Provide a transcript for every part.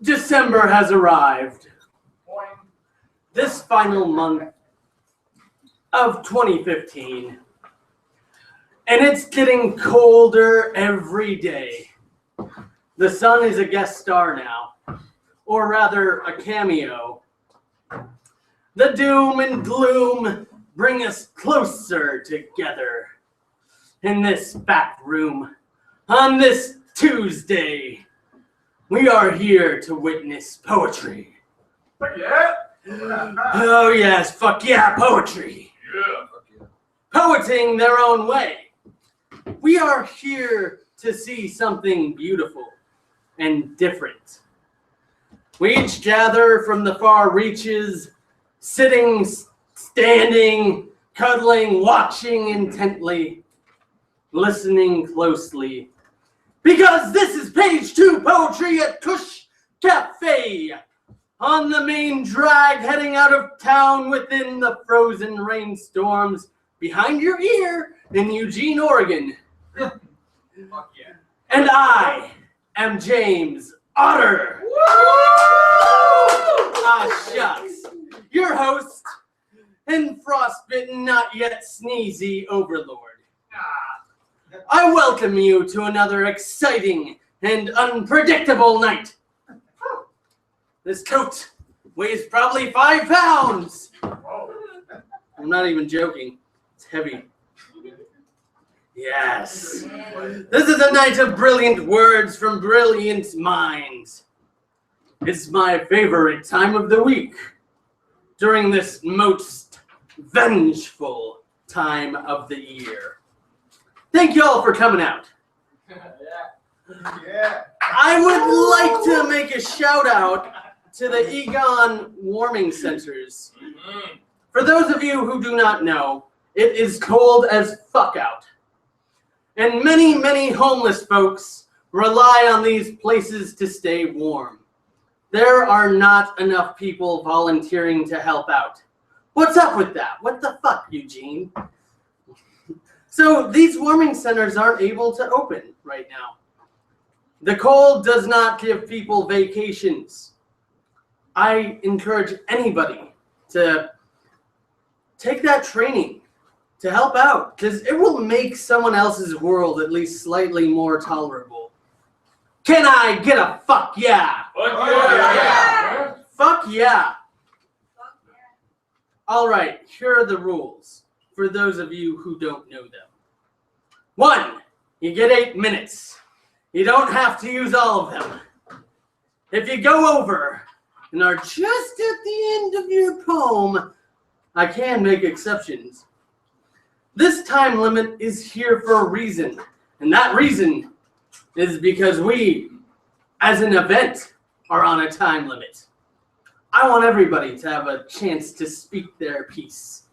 December has arrived. This final month of 2015. And it's getting colder every day. The sun is a guest star now, or rather a cameo. The doom and gloom bring us closer together in this back room on this Tuesday. We are here to witness poetry. Yeah. Oh yes, fuck yeah, poetry. Yeah. Poeting their own way. We are here to see something beautiful and different. We each gather from the far reaches, sitting, standing, cuddling, watching intently, listening closely. Because this is page 2 poetry at Cush Cafe. On the main drag heading out of town within the frozen rainstorms behind your ear in Eugene, Oregon. Fuck yeah. And I am James Otter. Ah, shucks. Your host and frostbitten, not yet sneezy overlord. I welcome you to another exciting and unpredictable night. This coat weighs probably 5 pounds. I'm not even joking. It's heavy. Yes. This is a night of brilliant words from brilliant minds. It's my favorite time of the week during this most vengeful time of the year. Thank you all for coming out. Yeah. I would like to make a shout out to the Eugene warming centers. For those of you who do not know, it is cold as fuck out. And many, many homeless folks rely on these places to stay warm. There are not enough people volunteering to help out. What's up with that? What the fuck, Eugene? So these warming centers aren't able to open right now. The cold does not give people vacations. I encourage anybody to take that training to help out, because it will make someone else's world at least slightly more tolerable. Can I get a fuck yeah? Fuck yeah. Fuck yeah. All right, here are the rules for those of you who don't know them. 1, you get 8 minutes. You don't have to use all of them. If you go over and are just at the end of your poem, I can make exceptions. This time limit is here for a reason, and that reason is because we, as an event, are on a time limit. I want everybody to have a chance to speak their piece,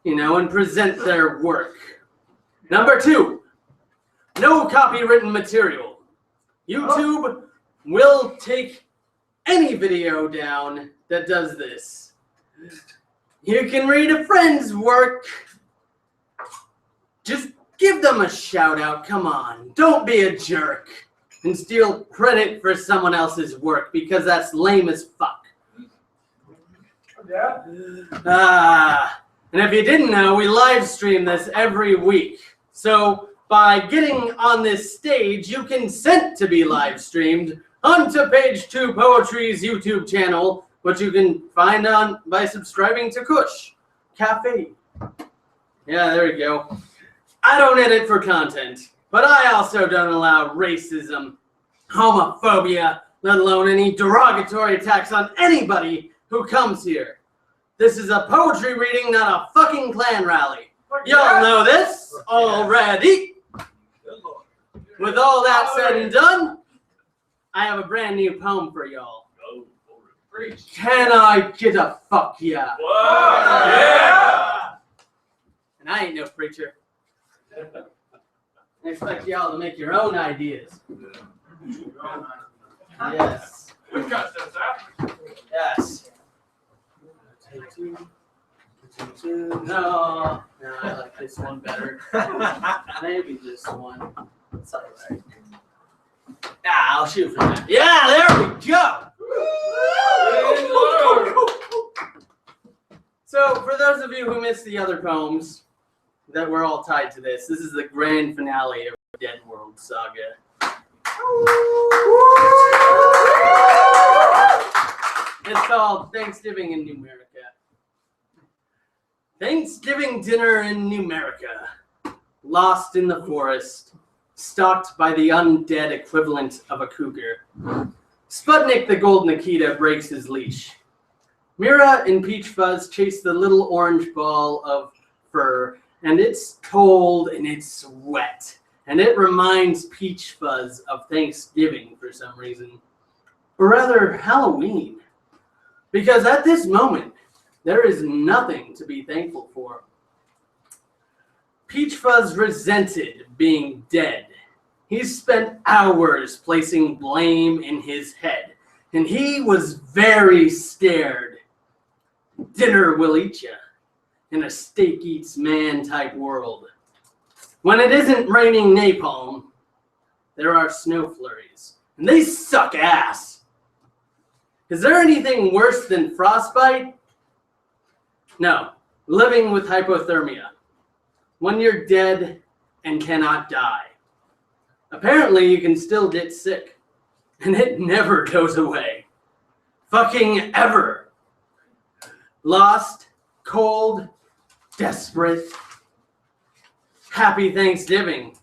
and present their work. Number 2, no copywritten material. YouTube will take any video down that does this. You can read a friend's work. Just give them a shout out, come on. Don't be a jerk and steal credit for someone else's work, because that's lame as fuck. Yeah. And if you didn't know, we live stream this every week. So by getting on this stage, you consent to be live streamed onto page 2 Poetry's YouTube channel, which you can find on by subscribing to Cush Cafe. Yeah, there we go. I don't edit for content, but I also don't allow racism, homophobia, let alone any derogatory attacks on anybody who comes here. This is a poetry reading, not a fucking Klan rally. Y'all know this already. With all that said and done, I have a brand new poem for y'all. Can I get a fuck yeah? Yeah. And I ain't no preacher. I expect y'all to make your own ideas. Yes. We've got this after. Yes. No, I like this one better. Maybe this one. It's alright. I'll shoot for that. Yeah, there we go! So, for those of you who missed the other poems that were all tied to this is the grand finale of the Dead World Saga. It's called Thanksgiving in New America. Thanksgiving dinner in New America. Lost in the forest, stalked by the undead equivalent of a cougar. Sputnik the Gold Nikita breaks his leash. Mira and Peach Fuzz chase the little orange ball of fur, and it's cold and it's wet. And it reminds Peach Fuzz of Thanksgiving for some reason. Or rather, Halloween. Because at this moment, there is nothing to be thankful for. Peach Fuzz resented being dead. He spent hours placing blame in his head, and he was very scared. Dinner will eat ya in a steak eats man type world. When it isn't raining napalm, there are snow flurries, and they suck ass. Is there anything worse than frostbite? No, living with hypothermia. When you're dead and cannot die. Apparently you can still get sick, and it never goes away. Fucking ever. Lost, cold, desperate. Happy Thanksgiving.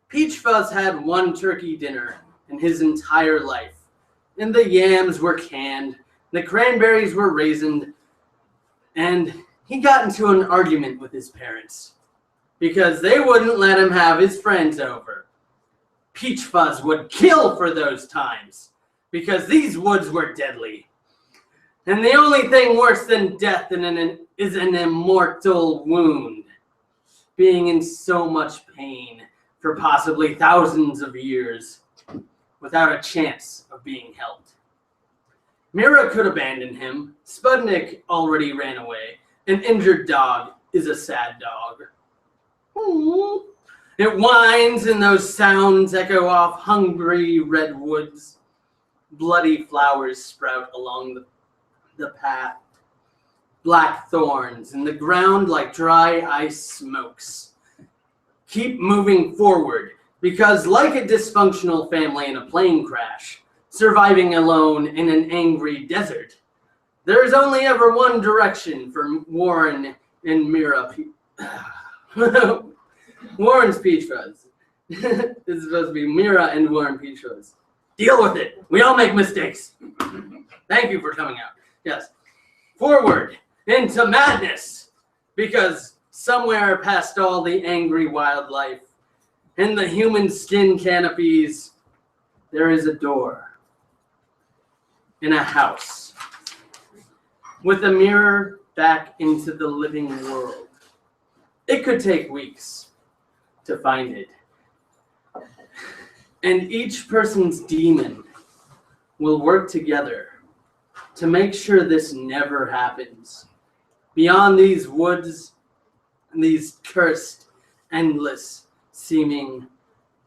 Peach Fuzz had one turkey dinner in his entire life, and the yams were canned, the cranberries were raisined, and he got into an argument with his parents because they wouldn't let him have his friends over. Peach Fuzz would kill for those times because these woods were deadly. And the only thing worse than death is an immortal wound. Being in so much pain for possibly thousands of years without a chance of being helped. Mira could abandon him. Sputnik already ran away. An injured dog is a sad dog. It whines and those sounds echo off hungry redwoods. Bloody flowers sprout along the path. Black thorns in the ground like dry ice smokes. Keep moving forward because like a dysfunctional family in a plane crash, surviving alone in an angry desert, there is only ever one direction for Warren and Mira. Warren's Peach Fuzz. This is supposed to be Mira and Warren Peach Fuzz. Deal with it. We all make mistakes. Thank you for coming out. Yes. Forward into madness. Because somewhere past all the angry wildlife and the human skin canopies, there is a door in a house with a mirror back into the living world. It could take weeks to find it. And each person's demon will work together to make sure this never happens. Beyond these woods, these cursed, endless seeming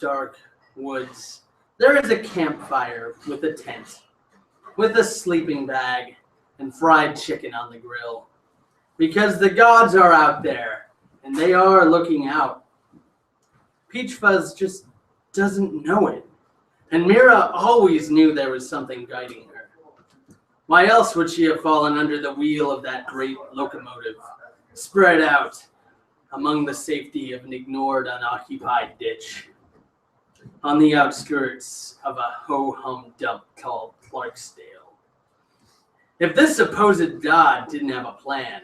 dark woods, there is a campfire with a tent, with a sleeping bag and fried chicken on the grill. Because the gods are out there and they are looking out. Peach Fuzz just doesn't know it. And Mira always knew there was something guiding her. Why else would she have fallen under the wheel of that great locomotive, spread out among the safety of an ignored, unoccupied ditch, on the outskirts of a ho-hum dump called Clarksdale? If this supposed god didn't have a plan,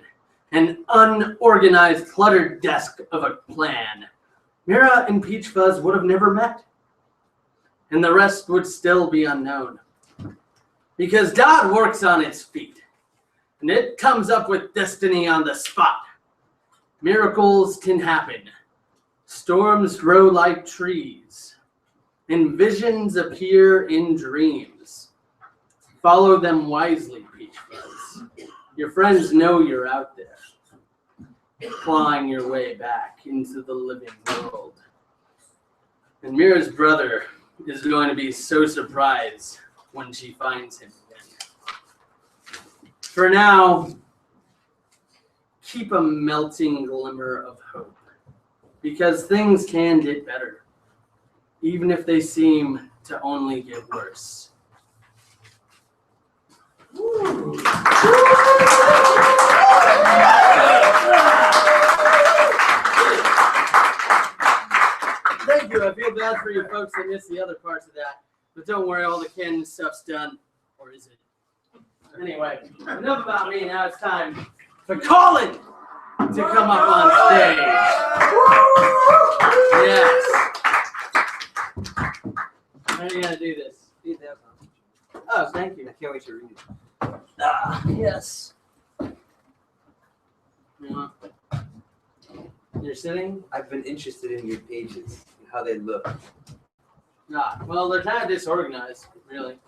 an unorganized, cluttered desk of a plan, Mira and Peach Fuzz would have never met. And the rest would still be unknown. Because God works on its feet. And it comes up with destiny on the spot. Miracles can happen. Storms grow like trees. And visions appear in dreams. Follow them wisely, Peach Fuzz. Your friends know you're out there, clawing your way back into the living world. And Mira's brother is going to be so surprised when she finds him again. For now, keep a melting glimmer of hope, because things can get better, even if they seem to only get worse. Thank you. I feel bad for you folks that missed the other parts of that. But don't worry, all the canon stuff's done. Or is it? Anyway, enough about me. Now it's time for Colin to come up on stage. Yes. How are you going to do this? Oh, thank you. I can't wait to read it. Ah, yes. You're sitting? I've been interested in your pages and how they look. Ah, well, they're kind of disorganized, really.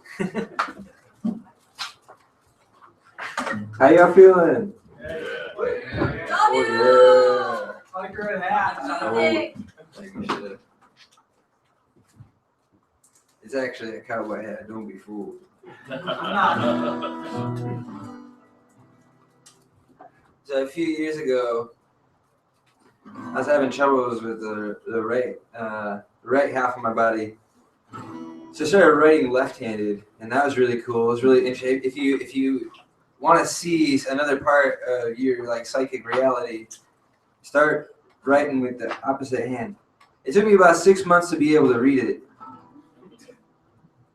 How y'all feeling? Oh, like her in hat. It's actually a cowboy hat. Don't be fooled. So a few years ago, I was having troubles with the right half of my body. So I started writing left-handed, and that was really cool. It was really interesting. If you want to see another part of your like psychic reality, start writing with the opposite hand. It took me about 6 months to be able to read it.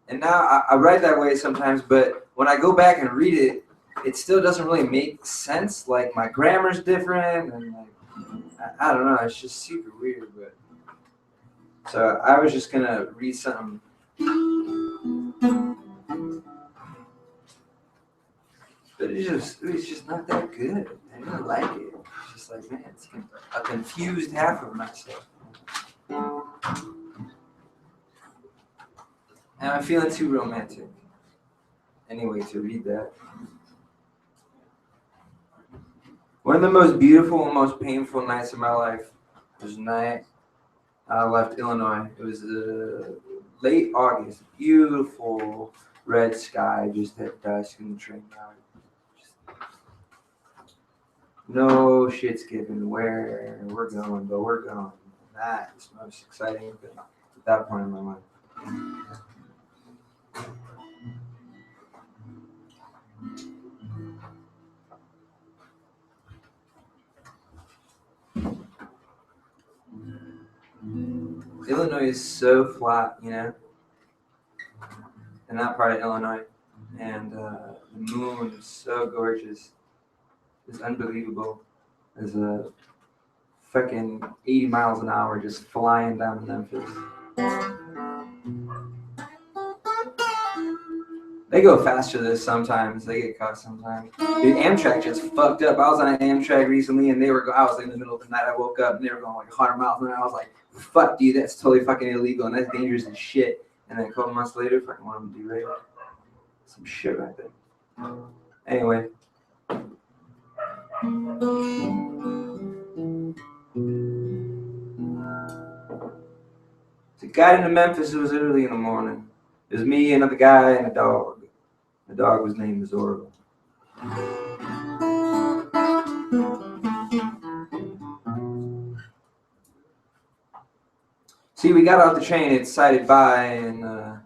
And now I write that way sometimes, but when I go back and read it, it still doesn't really make sense. Like my grammar's different, and like I don't know. It's just super weird. But so I was just gonna read something. But it's just not that good. I didn't like it. It's just like, man, it's a confused half of myself. And I'm feeling too romantic. Anyway, to read that. One of the most beautiful and most painful nights of my life was the night I left Illinois. It was late August. Beautiful red sky just at dusk in the train yard. No shit's given where we're going, but we're going. That's the most exciting thing at that point in my life. Illinois is so flat, you know, in that part of Illinois, and the moon is so gorgeous. It's unbelievable. There's a fucking 80 miles an hour just flying down Memphis. They go faster than this sometimes. They get caught sometimes. Dude, Amtrak just fucked up. I was on an Amtrak recently, and I was in the middle of the night. I woke up, and they were going like 100 miles an hour. I was like, fuck, dude, that's totally fucking illegal, and that's dangerous as shit. And then a couple months later, fucking one of them derailed. Some shit right there. Anyway. So got into Memphis. It was early in the morning. It was me, another guy, and a dog. The dog was named Zorro. See, we got off the train. It decided by, and my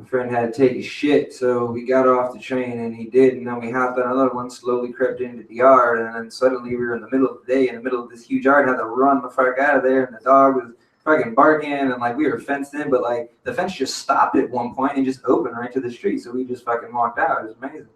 friend had to take his shit, so we got off the train, and he did, and then we hopped on another one, slowly crept into the yard, and then suddenly we were in the middle of the day, in the middle of this huge yard, had to run the fuck out of there, and the dog was fucking barking, and like we were fenced in, but like the fence just stopped at one point and just opened right to the street, so we just fucking walked out. It was amazing.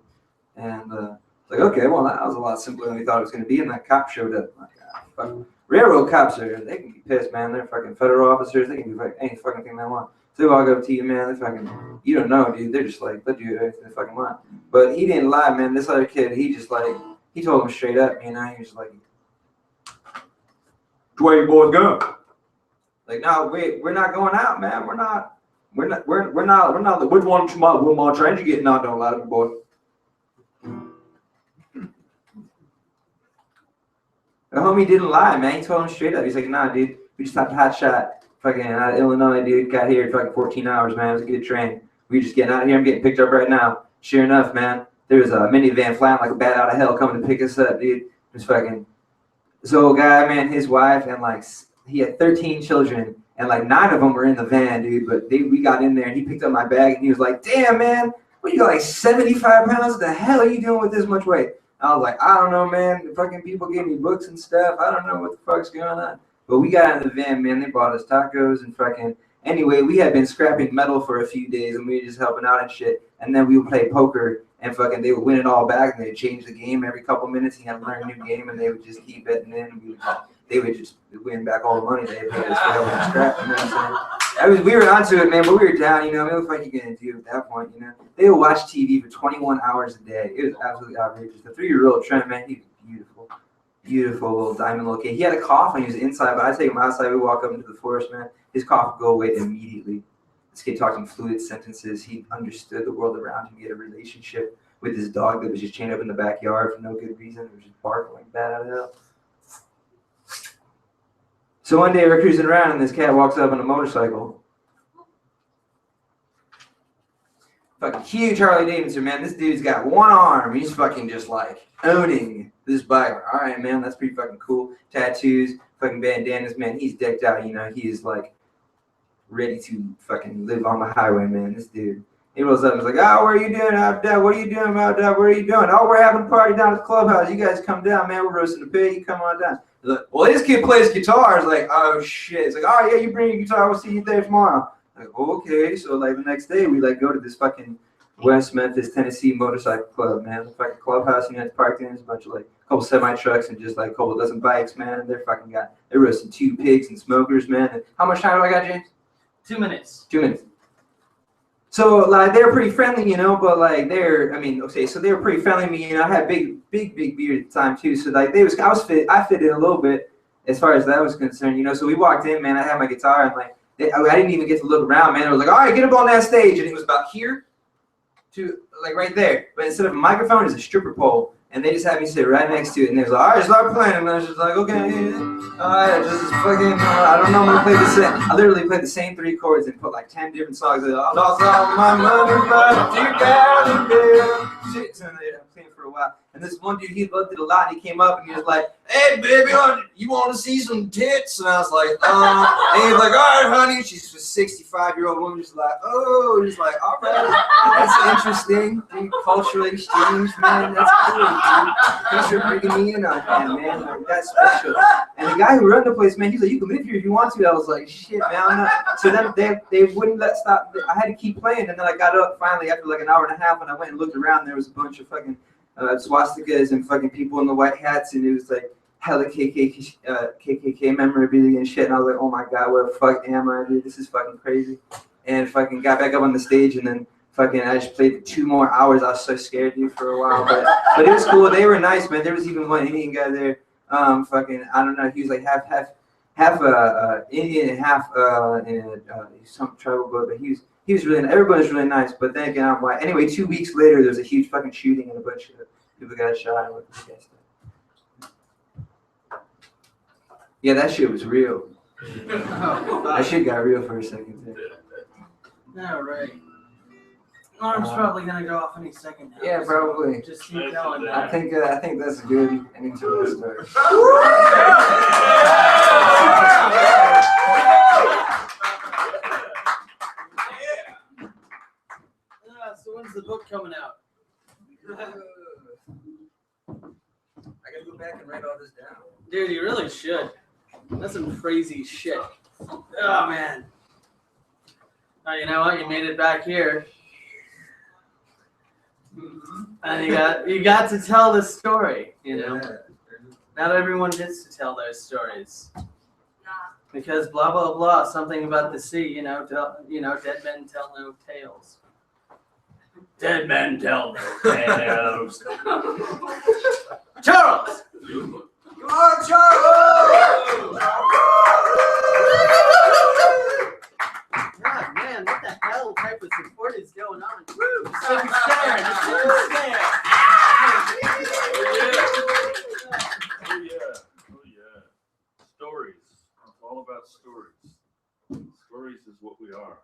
And it's like, okay, well, that was a lot simpler than we thought it was going to be, and that cop showed up. Like, fuck. Railroad cops they can be pissed, man. They're fucking federal officers. They can do like any fucking thing they want. So they walk up to you, man. They fucking, you don't know, dude. They're just like, they'll do anything they fucking want. But he didn't lie, man. This other kid, he just like, he told him straight up, you know. He was like, where you boys going? Like, no, we're not going out, man. We're not. Which one of my trains you getting on? Don't lie to me, boy. The homie didn't lie, man. He told him straight up. He's like, nah, dude. We just hopped a hot shot. Fucking out of Illinois, dude. Got here in fucking 14 hours, man. It was a good train. We just getting out of here. I'm getting picked up right now. Sure enough, man. There was a minivan flying like a bat out of hell coming to pick us up, dude. It was fucking this old guy, man, his wife, and like he had 13 children, and like 9 of them were in the van, dude. But we got in there, and he picked up my bag, and he was like, "Damn, man, what you got, like 75 pounds? What the hell are you doing with this much weight?" I was like, "I don't know, man. The fucking people gave me books and stuff. I don't know what the fuck's going on." But we got out of the van, man. They bought us tacos and fucking. Anyway, we had been scrapping metal for a few days, and we were just helping out and shit. And then we would play poker, and fucking they would win it all back, and they'd change the game every couple minutes. You had to learn a new game, and they would just keep betting in. And they would just win back all the money they paid us for helping scrap. You know what I'm saying? We were onto it, man, but we were down. You know, I mean, what the fuck you gonna do at that point? You know, they would watch TV for 21 hours a day. It was absolutely outrageous. The 3-year-old Trent, man, he was beautiful. Beautiful little diamond little kid. He had a cough when he was inside, but I take him outside. We walk up into the forest, man. His cough would go away immediately. This kid talked in fluid sentences. He understood the world around him. He had a relationship with his dog that was just chained up in the backyard for no good reason. It was just barking like that out of hell. So one day we're cruising around, and this cat walks up on a motorcycle. Fucking huge Harley Davidson, man. This dude's got one arm. He's fucking just like owning this bike. All right, man, that's pretty fucking cool. Tattoos, fucking bandanas, man. He's decked out, you know. He is like ready to fucking live on the highway, man. This dude. He rolls up and is like, "Oh, what are you doing out there? What are you doing out there? What are you doing? Oh, we're having a party down at the clubhouse. You guys come down, man. We're roasting a pig. You come on down." He's like, "Well, this kid plays guitar." It's like, "Oh shit." It's like, "Oh yeah, you bring your guitar. We'll see you there tomorrow." Like, okay. So like the next day we like go to this fucking West Memphis, Tennessee motorcycle club, man. The fucking clubhouse, you know, it's parked in. There's a bunch of like a couple semi trucks and just like a couple dozen bikes, man. And they're roasting 2 pigs and smokers, man. And how much time do I got, James? 2 minutes. 2 minutes. So like they're pretty friendly, you know, but like so they were pretty friendly to me, you know. I had big beard at the time too, so like I fit in a little bit as far as that was concerned, you know. So we walked in, man. I had my guitar, and like I didn't even get to look around, man. I was like, "All right, get up on that stage," and it was about here to like right there. But instead of a microphone, it's a stripper pole. And they just had me sit right next to it, and they was like, "All right, start playing." And I was just like, "Okay, all right, just fucking, I don't know, I'm gonna play the same." I literally played the same 3 chords and put like 10 different songs. I lost all my money, but you got it, shit. So they playing for a while. And this one dude, he loved it a lot. And he came up and he was like, "Hey, baby, you want to see some tits?" And I was like, And he was like, "All right, honey." She's a 65-year-old woman, just like, "Oh," he's like, "All right, that's interesting, dude, cultural exchange, man. That's cool, dude. Thanks for bringing me in on that, man. Like, that's special." And the guy who run the place, man, he's like, "You can live here if you want to." I was like, "Shit, man, I'm not." So then they wouldn't let stop. I had to keep playing, and then I got up finally after like an hour and a half, and I went and looked around. There was a bunch of fucking swastikas and fucking people in the white hats, and it was like hella KKK memorabilia and shit. And I was like, "Oh my god, where the fuck am I, dude? This is fucking crazy." And fucking got back up on the stage, and then fucking I just played for 2 more hours. I was so scared, dude, for a while, but it was cool. They were nice, man. There was even one Indian guy there. Fucking I don't know. He was like half Indian and half some tribal boy, but he was really, everybody's really nice, but then again, I'm white. Anyway, 2 weeks later, there's a huge fucking shooting and a bunch of people got shot. And what this guy said. Yeah, that shit was real. That shit got real for a second too. All right. Alarm's probably gonna go off any second now. Yeah, probably. Just keep going. I think that's a good ending to this story. So when's the book coming out? I gotta go back and write all this down. Dude, you really should. That's some crazy shit. Oh man. Oh, you know what? You made it back here. And you got to tell the story, you know. Not everyone gets to tell those stories. Because blah blah blah, something about the sea, you know, dead men tell no tales. Dead men tell no tales. Charles! Come on, Charles! God, man, what the hell type of support is going on? Woo! Sitting staring, just sitting staring. stories. Stories is what we are.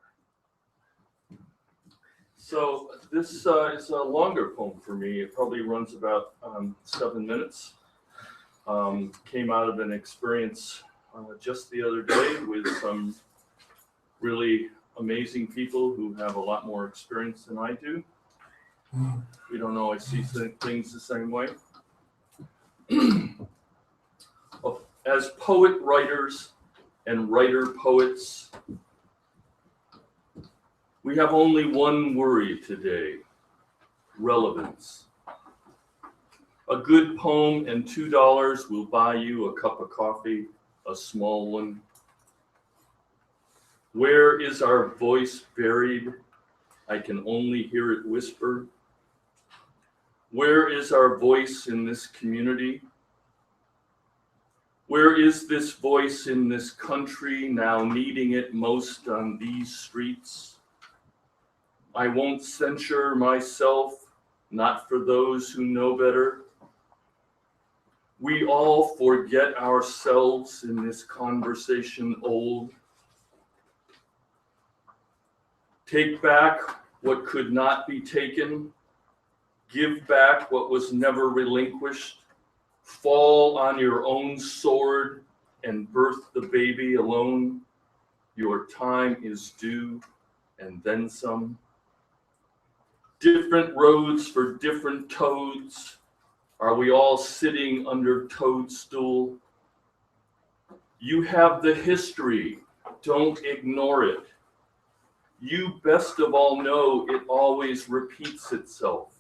So this is a longer poem for me. It probably runs about 7 minutes. Came out of an experience just the other day with some really amazing people who have a lot more experience than I do. We don't always see things the same way. As poet writers and writer poets, we have only one worry today: relevance. A good poem and $2 will buy you a cup of coffee, a small one. Where is our voice buried? I can only hear it whisper. Where is our voice in this community? Where is this voice in this country now needing it most on these streets? I won't censure myself, not for those who know better. We all forget ourselves in this conversation old. Take back what could not be taken. Give back what was never relinquished. Fall on your own sword and birth the baby alone. Your time is due, and then some. Different roads for different toads. Are we all sitting under toadstool? You have the history. Don't ignore it. You best of all know it always repeats itself.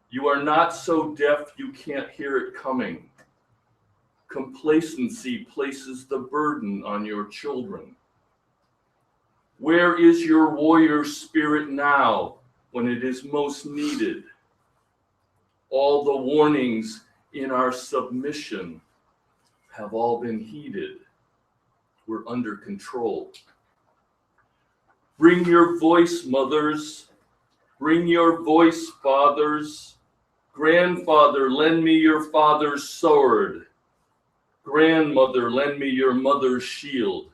You are not so deaf you can't hear it coming. Complacency places the burden on your children. Where is your warrior spirit now when it is most needed? All the warnings in our submission have all been heeded. We're under control. Bring your voice, mothers. Bring your voice, fathers. Grandfather, lend me your father's sword. Grandmother, lend me your mother's shield.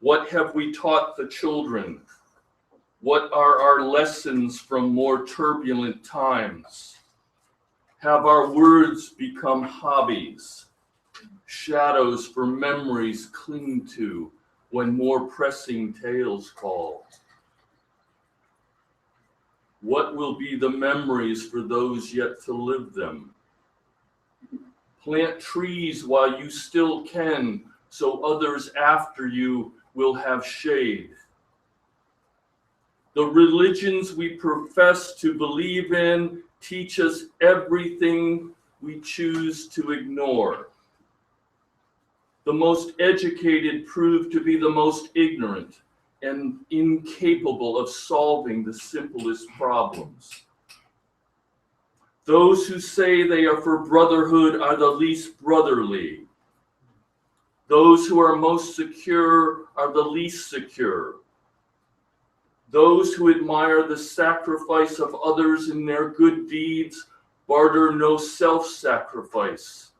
What have we taught the children? What are our lessons from more turbulent times? Have our words become hobbies, shadows for memories cling to when more pressing tales call? What will be the memories for those yet to live them? Plant trees while you still can, so others after you will have shade. The religions we profess to believe in teach us everything we choose to ignore. The most educated prove to be the most ignorant and incapable of solving the simplest problems. Those who say they are for brotherhood are the least brotherly. Those who are most secure are the least secure. Those who admire the sacrifice of others in their good deeds barter no self-sacrifice,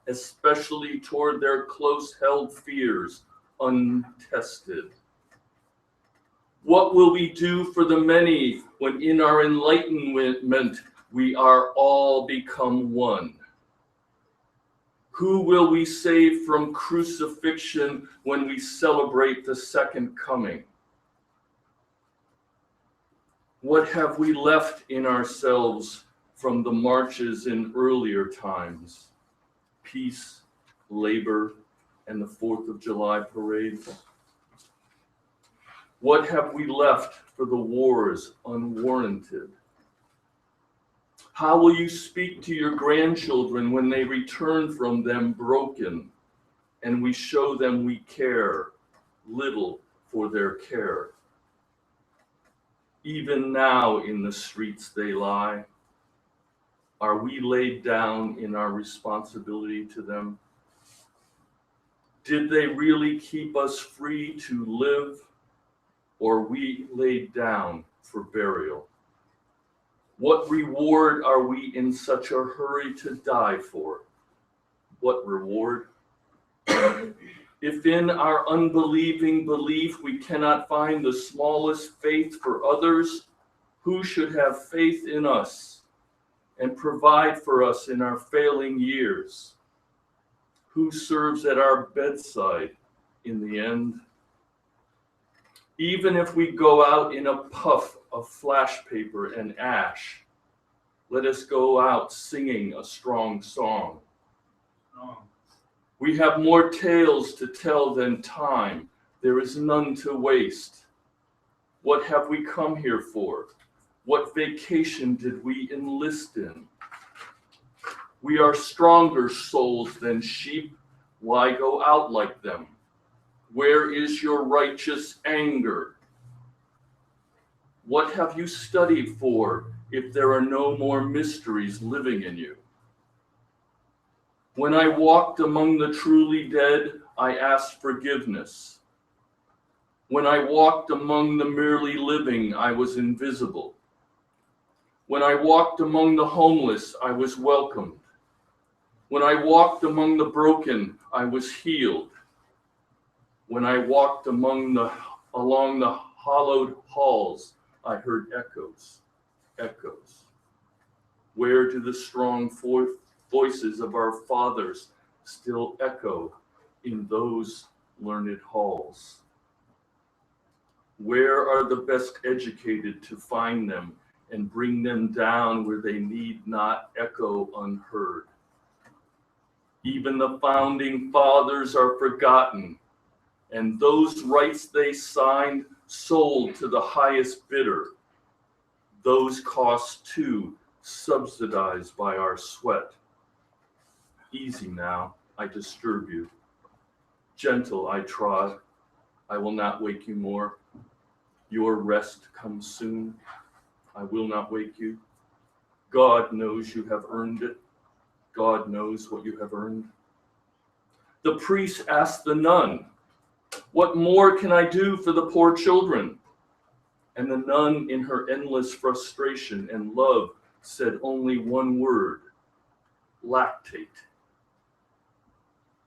especially toward their close-held fears, untested. What will we do for the many when in our enlightenment we are all become one? Who will we save from crucifixion when we celebrate the second coming? What have we left in ourselves from the marches in earlier times? Peace, labor, and the 4th of July parades? What have we left for the wars unwarranted? How will you speak to your grandchildren when they return from them broken and we show them we care little for their care? Even now in the streets they lie. Are we laid down in our responsibility to them? Did they really keep us free to live, or we laid down for burial? What reward are we in such a hurry to die for? What reward? If in our unbelieving belief we cannot find the smallest faith for others, who should have faith in us and provide for us in our failing years? Who serves at our bedside in the end? Even if we go out in a puff of flash paper and ash, let us go out singing a strong song. We have more tales to tell than time. There is none to waste. What have we come here for? What vacation did we enlist in? We are stronger souls than sheep. Why go out like them? Where is your righteous anger? What have you studied for if there are no more mysteries living in you? When I walked among the truly dead, I asked forgiveness. When I walked among the merely living, I was invisible. When I walked among the homeless, I was welcomed. When I walked among the broken, I was healed. When I walked along the hollowed halls, I heard echoes. Where do the strong voices of our fathers still echo in those learned halls? Where are the best educated to find them and bring them down where they need not echo unheard? Even the founding fathers are forgotten, and those rights they signed sold to the highest bidder. Those costs too subsidized by our sweat. Easy now, I disturb you. Gentle I trod, I will not wake you more. Your rest comes soon, I will not wake you. God knows you have earned it. God knows what you have earned. The priest asked the nun, what more can I do for the poor children? And the nun, in her endless frustration and love, said only one word, lactate.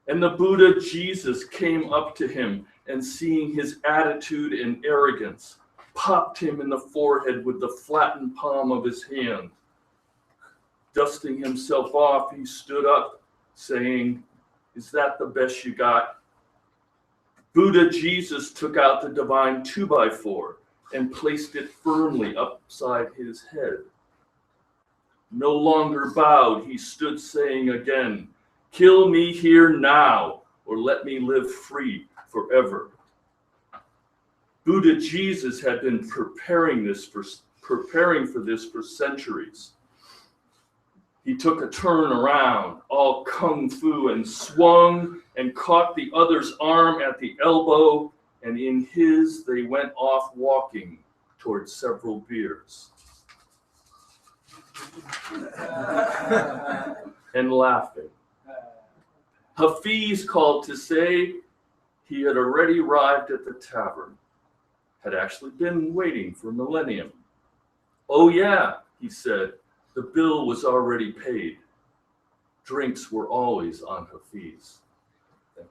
And the Buddha Jesus came up to him and, seeing his attitude and arrogance, popped him in the forehead with the flattened palm of his hand. Dusting himself off, he stood up, saying, is that the best you got? Buddha Jesus took out the divine 2x4 and placed it firmly upside his head. No longer bowed, he stood saying again, kill me here now, or let me live free forever. Buddha Jesus had been preparing for this for centuries. He took a turn around, all kung fu, and swung and caught the other's arm at the elbow, and in his they went off walking towards several beers. And laughing. Hafiz called to say he had already arrived at the tavern, had actually been waiting for millennium. Oh yeah, he said, the bill was already paid. Drinks were always on Hafiz. Thank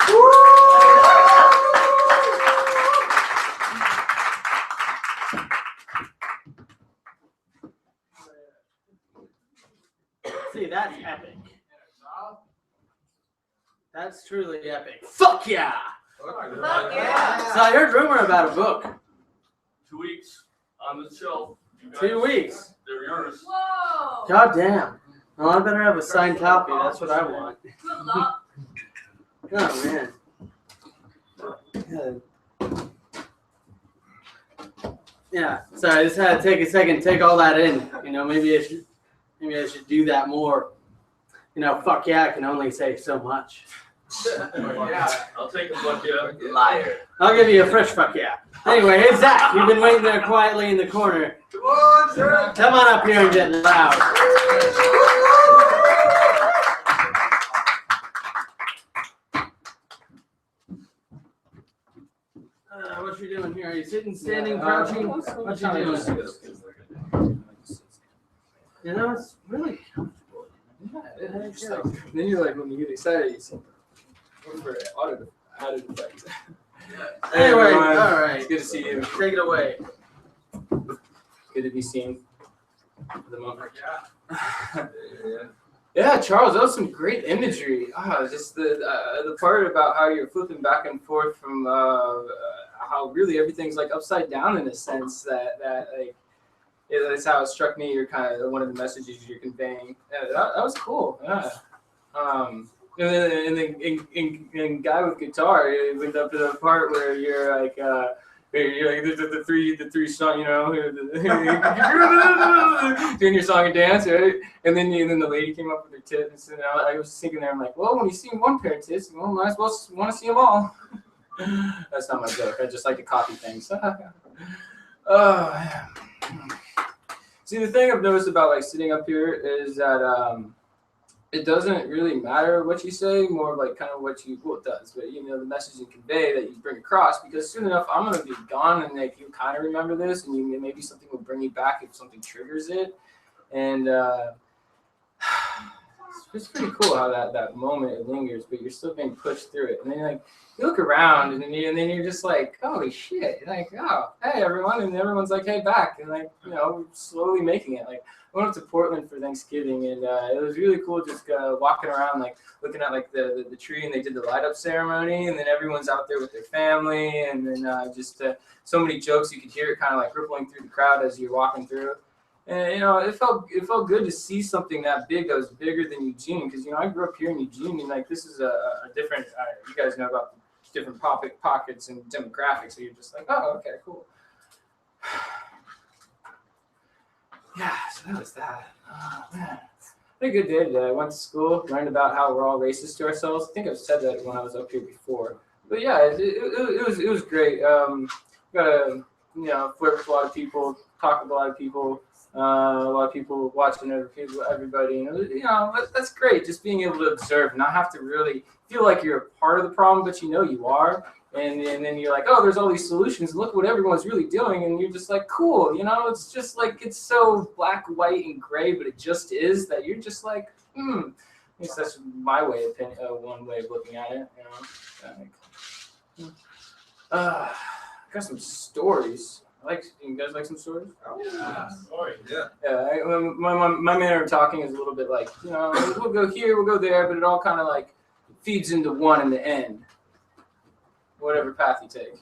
you. See, that's epic. That's truly epic. Fuck yeah! Fuck yeah! So I heard rumor about a book. 2 weeks on the shelf. You guys, 2 weeks. They're yours. Whoa! God damn. Well, I better have a signed copy. That's what I want. Good luck. Oh, man. Yeah, so I just had to take a second, take all that in. You know, maybe I should do that more. You know, fuck yeah, I can only say so much. Yeah. I'll take a fuck yeah. Liar. I'll give you a fresh fuck yeah. Anyway, hey Zach, you've been waiting there quietly in the corner. Come on, sir. Come on up here and get loud. What you doing here? Are you sitting, standing, crouching? What you doing? You know, it's really comfortable. Then you're like, when you get excited, you say, for added effect. Anyway, everyone. all right. It's good to see you. Take it away. Good to be seen for the moment. Yeah. Yeah, Charles, that was some great imagery. Just the part about how you're flipping back and forth from how really everything's like upside down in a sense that like that's how it struck me. You're kind of one of the messages you're conveying. Yeah, that was cool. Yeah. And then in Guy with Guitar, it went up to the part where you're like the three song, you know, doing your song and dance, right? And then the lady came up with her tits, and I was thinking there, I'm like, well, when you see one pair of tits, you might as well want to see them all. That's not my joke. I just like to copy things. Yeah. See, the thing I've noticed about like sitting up here is that it doesn't really matter what you say, more of like kind of what it does, but the message you convey that you bring across, because soon enough I'm gonna be gone, and like you kind of remember this, and maybe something will bring you back if something triggers it, and it's pretty cool how that moment lingers, but you're still being pushed through it, and then like you look around, and then you're just like, holy shit, like, oh, hey everyone, and everyone's like, hey, back, and like we're slowly making it. Like I went up to Portland for Thanksgiving, and it was really cool just walking around, like looking at like the tree, and they did the light up ceremony, and then everyone's out there with their family, and then just so many jokes, you could hear it kind of like rippling through the crowd as you're walking through. And it felt good to see something that big, that was bigger than Eugene, because I grew up here in Eugene, and like this is a different. You guys know about the different pockets and demographics, so you're just like, oh, okay, cool. Yeah, so that was that. Oh, man. Had a good day today. I went to school, learned about how we're all racist to ourselves. I think I've said that when I was up here before. But yeah, it was great. Got to flirt with a lot of people, talk with a lot of people. A lot of people watching everybody. That's great. Just being able to observe, not have to really feel like you're a part of the problem, but you are. And then you're like, oh, there's all these solutions. Look what everyone's really doing, and you're just like, cool. It's just like it's so black, white, and gray, but it just is that you're just like, I guess that's my way of one way of looking at it. Got some stories. You guys like some stories? Oh, yeah. Sorry. Yeah. My manner of talking is a little bit like, we'll go here, we'll go there, but it all kind of like feeds into one in the end. Whatever path you take.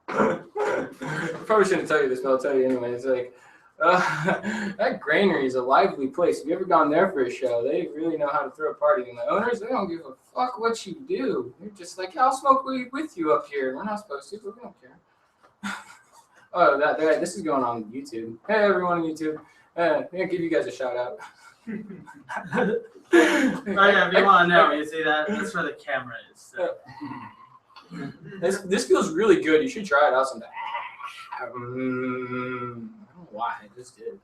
I probably shouldn't tell you this, but I'll tell you anyway. It's like, that granary is a lively place. Have you ever gone there for a show? They really know how to throw a party. And the owners, they don't give a fuck what you do. They're just like, yeah, I'll smoke weed with you up here. We're not supposed to, but we don't care. Oh, this is going on YouTube. Hey, everyone on YouTube. I'm going to give you guys a shout out. Oh yeah, if you want to know, you see that? That's where the camera is. So. This feels really good. You should try it out sometime. I don't know why. I just did.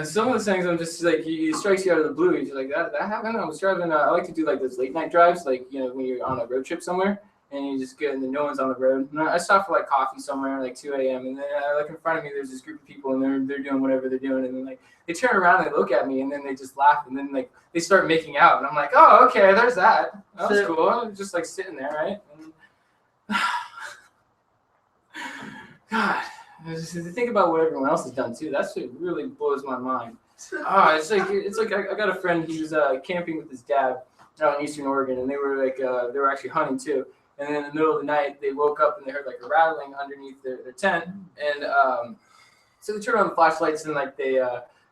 Some of the things I'm just like, it strikes you out of the blue. You're just like, that happened? I was driving. I like to do like those late night drives, like, when you're on a road trip somewhere. And you just get, and then no one's on the road. And I stop for like coffee somewhere, like 2 a.m. And then I look in front of me, there's this group of people, and they're doing whatever they're doing. And then like they turn around, and they look at me, and then they just laugh, and then like they start making out, and I'm like, oh, okay, there's that. That was cool. I'm just like sitting there, right? And, God, just to think about what everyone else has done too. That's what really blows my mind. It's like I got a friend. He was camping with his dad out in Eastern Oregon, and they were actually hunting too. And then in the middle of the night, they woke up and they heard like a rattling underneath their tent. And so they turn on the flashlights and like they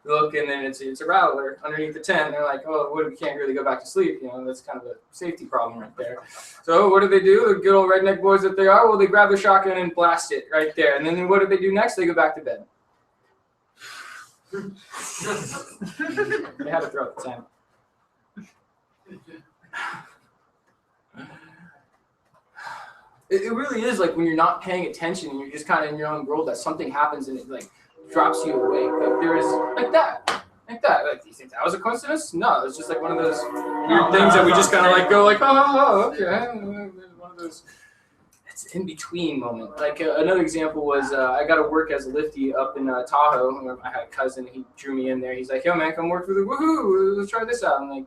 look, and then it's a rattler underneath the tent. And they're like, oh, we can't really go back to sleep. That's kind of a safety problem right there. So what do? The good old redneck boys that they are, well, they grab their shotgun and blast it right there. And then what do they do next? They go back to bed. They had to throw out the tent. It really is like when you're not paying attention and you're just kind of in your own world, that something happens and it like drops you awake. Like there is like that. Like, do you think that was a coincidence? No, it's just like one of those weird things that we just kind of like go like, oh, okay. One of those. it's an in-between moment. Like another example was I got to work as a lifty up in Tahoe. I had a cousin, he drew me in there. He's like, yo man, come work for the woohoo, let's try this out. I'm like,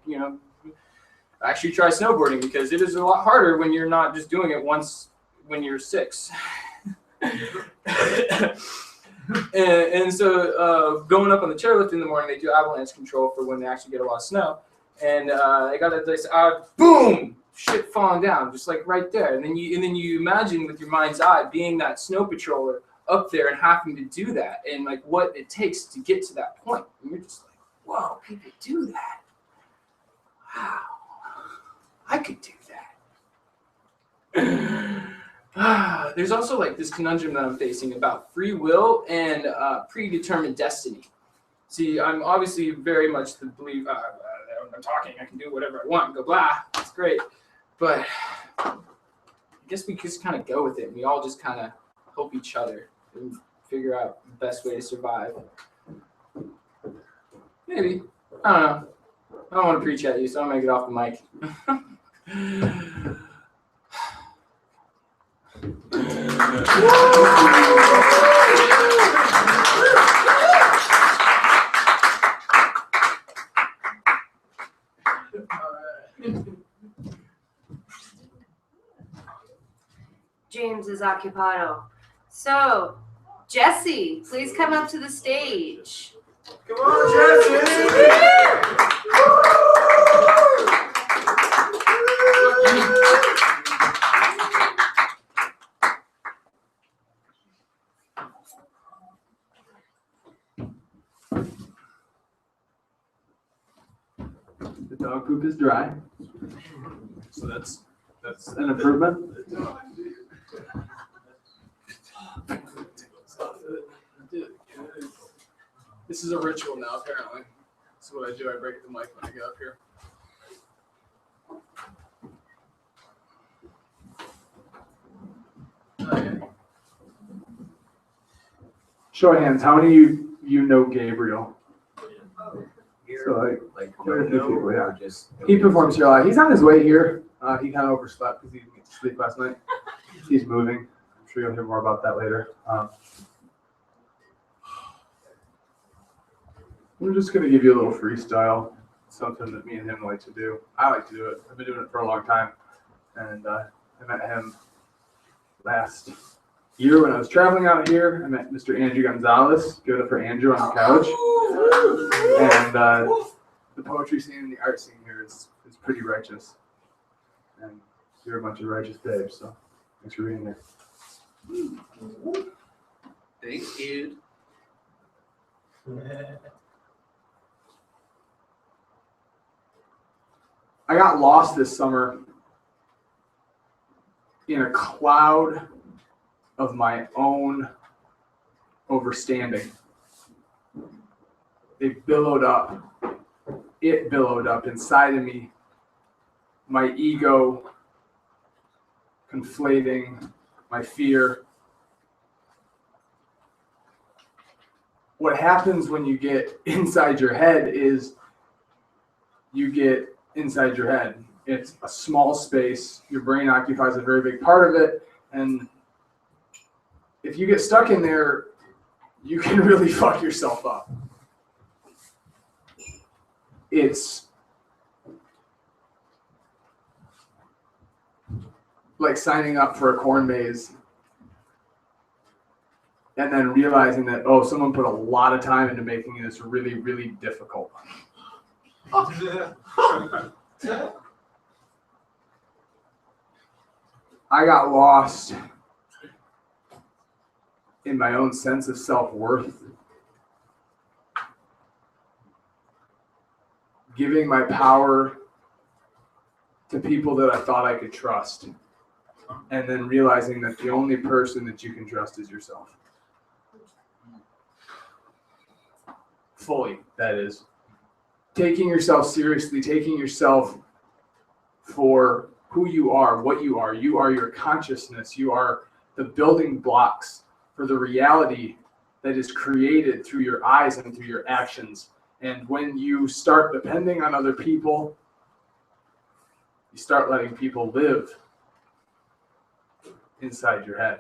actually try snowboarding because it is a lot harder when you're not just doing it once when you're 6. and so going up on the chairlift in the morning, they do avalanche control for when they actually get a lot of snow. And I got this, boom, shit falling down, just like right there. And then you imagine with your mind's eye being that snow patroller up there and having to do that, and like what it takes to get to that point. And you're just like, whoa, people do that. Wow, I could do that. There's also like this conundrum that I'm facing about free will and predetermined destiny. See, I'm obviously very much the belief. I'm talking, I can do whatever I want and go blah. It's great, but I guess we just kind of go with it. And we all just kind of help each other and figure out the best way to survive. Maybe, I don't know. I don't want to preach at you, so I'm gonna get off the mic. James is occupado. So, Jesse, please come up to the stage. Come on, The dog poop is dry, so that's an improvement. This is a ritual now, apparently. This is what I do. I break the mic when I get up here. Okay. Show of hands, how many of you know Gabriel? So like quite a few people, yeah. He performs here a lot. He's on his way here. He kind of overslept because he didn't get to sleep last night. He's moving. I'm sure you'll hear more about that later. We're just going to give you a little freestyle, something that me and him like to do. I like to do it. I've been doing it for a long time. And I met him last year when I was traveling out here. I met Mr. Andrew Gonzalez. Give it up for Andrew on the couch. And the poetry scene and the art scene here is pretty righteous. And you're a bunch of righteous babes, so thanks for being there. Thank you. I got lost this summer in a cloud of my own overstanding. It billowed up inside of me. My ego conflating, my fear. What happens when you get inside your head is you get inside your head. It's a small space. Your brain occupies a very big part of it. And if you get stuck in there, you can really fuck yourself up. It's like signing up for a corn maze and then realizing that, oh, someone put a lot of time into making this really, really difficult. I got lost in my own sense of self-worth, giving my power to people that I thought I could trust, and then realizing that the only person that you can trust is yourself. Fully, that is. Taking yourself seriously, taking yourself for who you are, what you are. You are your consciousness. You are the building blocks for the reality that is created through your eyes and through your actions. And when you start depending on other people, you start letting people live. inside your head.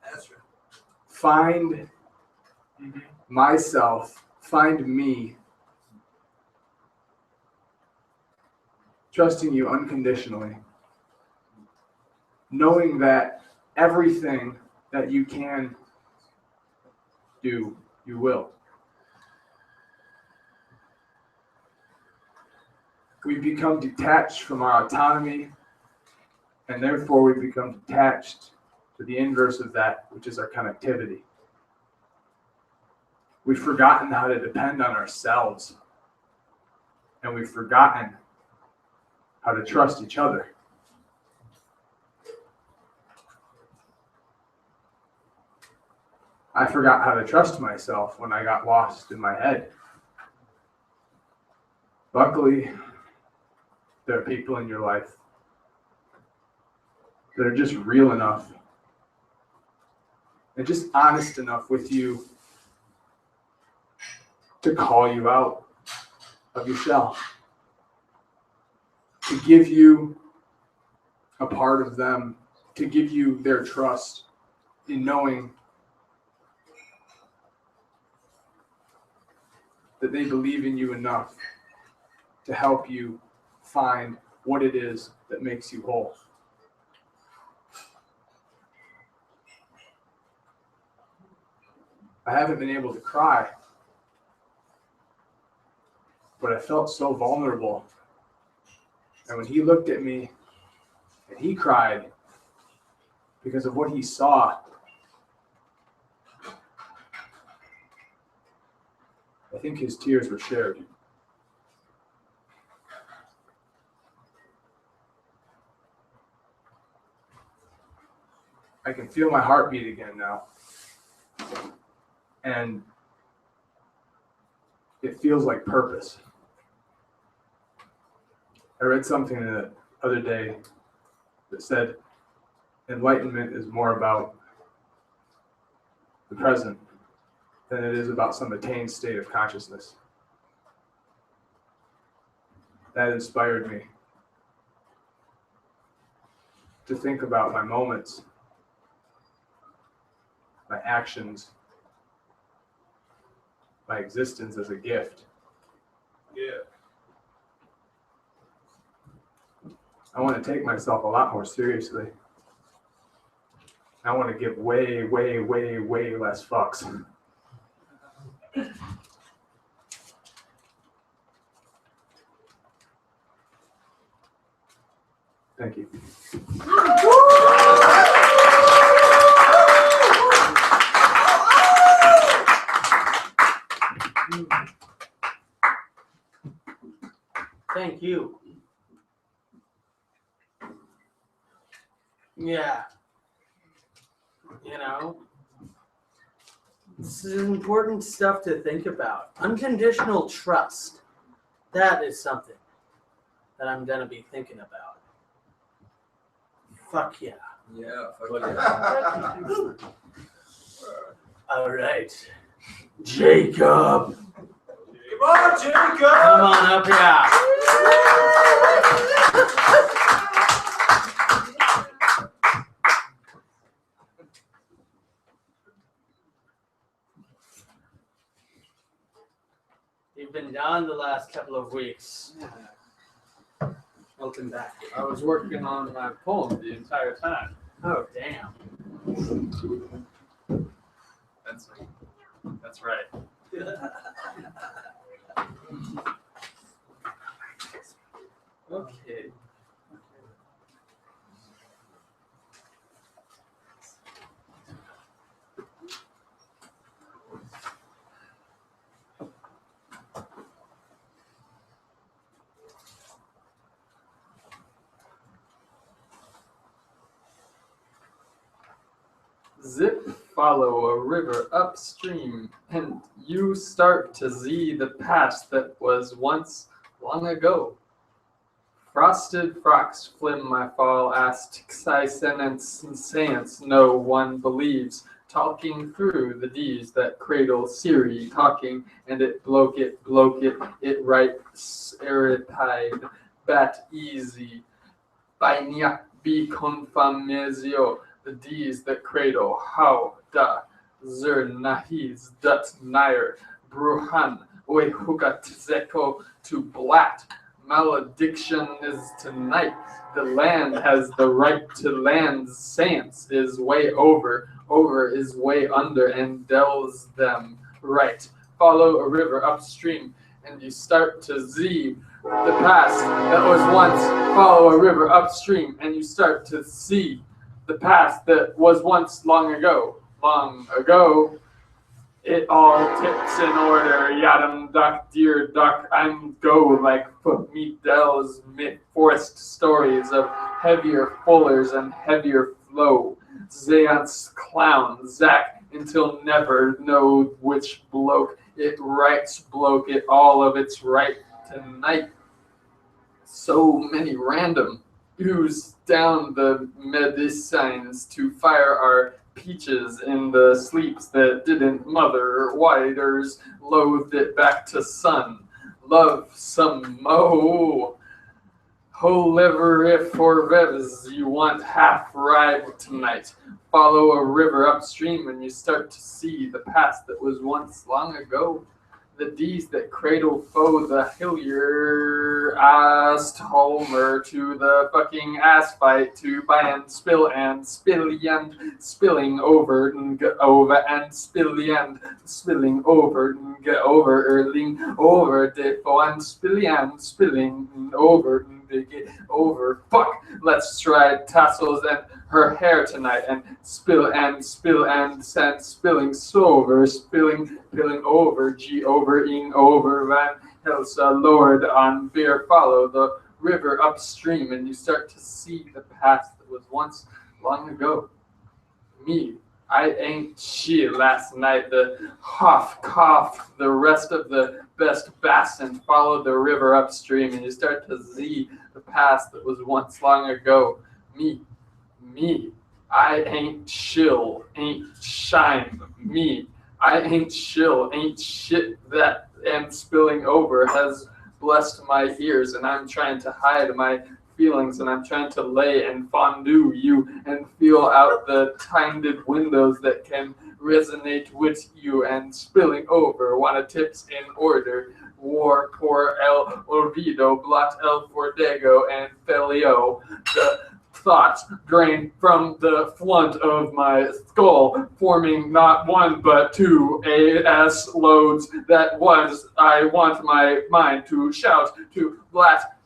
That's right. Find myself, find me, trusting you unconditionally, knowing that everything that you can do, you will. We become detached from our autonomy, and therefore we become detached to the inverse of that, which is our connectivity. We've forgotten how to depend on ourselves, and we've forgotten how to trust each other. I forgot how to trust myself when I got lost in my head. Luckily, there are people in your life that are just real enough and just honest enough with you to call you out of your shell, to give you a part of them, to give you their trust in knowing that they believe in you enough to help you find what it is that makes you whole. I haven't been able to cry, but I felt so vulnerable. And when he looked at me and he cried because of what he saw, I think his tears were shared. I can feel my heartbeat again now. And it feels like purpose. I read something the other day that said enlightenment is more about the present than it is about some attained state of consciousness. That inspired me to think about my moments, my actions, my existence as a gift. Yeah. I want to take myself a lot more seriously. I want to give way, way, way, way less fucks. Thank you. Thank you. Yeah. You know, this is important stuff to think about. Unconditional trust. That is something that I'm going to be thinking about. Fuck yeah. Yeah, fuck yeah. All right. Jacob. Come on, Jacob! Come on up here. You've been gone the last couple of weeks. Welcome back. I was working on my poem the entire time. Oh, damn. That's right. Okay. Zip, follow a river upstream, and you start to see the past that was once long ago. Frosted frocks flim my fall asked science no one believes, talking through the D's that cradle Siri, talking, and it bloke it, it right, eritide, bat easy, by be confamezio, the D's that cradle, how, da, zer, nahiz, dut, nair, bruhan, we hugat zeko to blat. Malediction is tonight. The land has the right to land. Science is way over. Over is way under and dells them right. Follow a river upstream and you start to see the past that was once. Follow a river upstream and you start to see the past that was once long ago. Long ago. It all tips in order, yadam duck, dear duck, I'm go like foot meat dells, mid forest stories of heavier fullers and heavier flow. Zeon's clown, Zach, until never know which bloke it writes bloke it all of its right tonight. So many random ooze down the medicines to fire our peaches in the sleeps that didn't mother. Whiters loathed it back to sun. Love some mo. Ho lever if or revs you want half ride tonight. Follow a river upstream and you start to see the past that was once long ago. The D's that cradle foe the Hillier asked Homer to the fucking ass fight to buy and spilling over and get over and spilling over and get over Erling over defo and spilling over and get over. Fuck, let's try tassels and her hair tonight and spill and sand spilling sober spilling over G over ing over Van Helsa Lord on beer. Follow the river upstream and you start to see the past that was once long ago. Me, I ain't shit last night. The huff cough the rest of the best bass and follow the river upstream and you start to see the past that was once long ago. Me, I ain't chill, ain't shine. Me, I ain't chill, ain't shit that and spilling over has blessed my ears and I'm trying to hide my feelings and I'm trying to lay and fondue you and feel out the tinted windows that can resonate with you and spilling over. Wanna tips in order. War por el olvido, blot el fordego and felio. The thoughts drain from the front of my skull, forming not one but two AS loads that was I want my mind to shout to blat,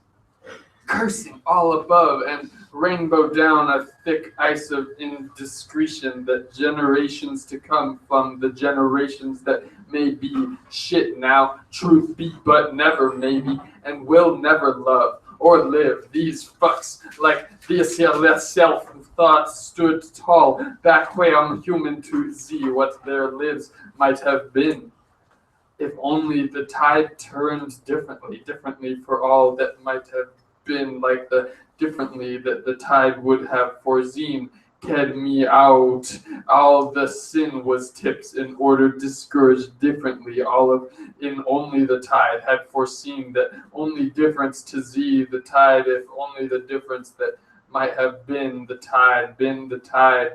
cursing all above and rainbow down a thick ice of indiscretion that generations to come from the generations that may be shit now, truth be but never maybe, and will never love or live. These fucks like this here less self-thought stood tall back where I'm human to see what their lives might have been. If only the tide turned differently for all that might have been like the differently that the tide would have foreseen. Ked me out. All the sin was tips in order discouraged differently. All of in only the tide had foreseen that only difference to Z the tide, if only the difference that might have been the tide,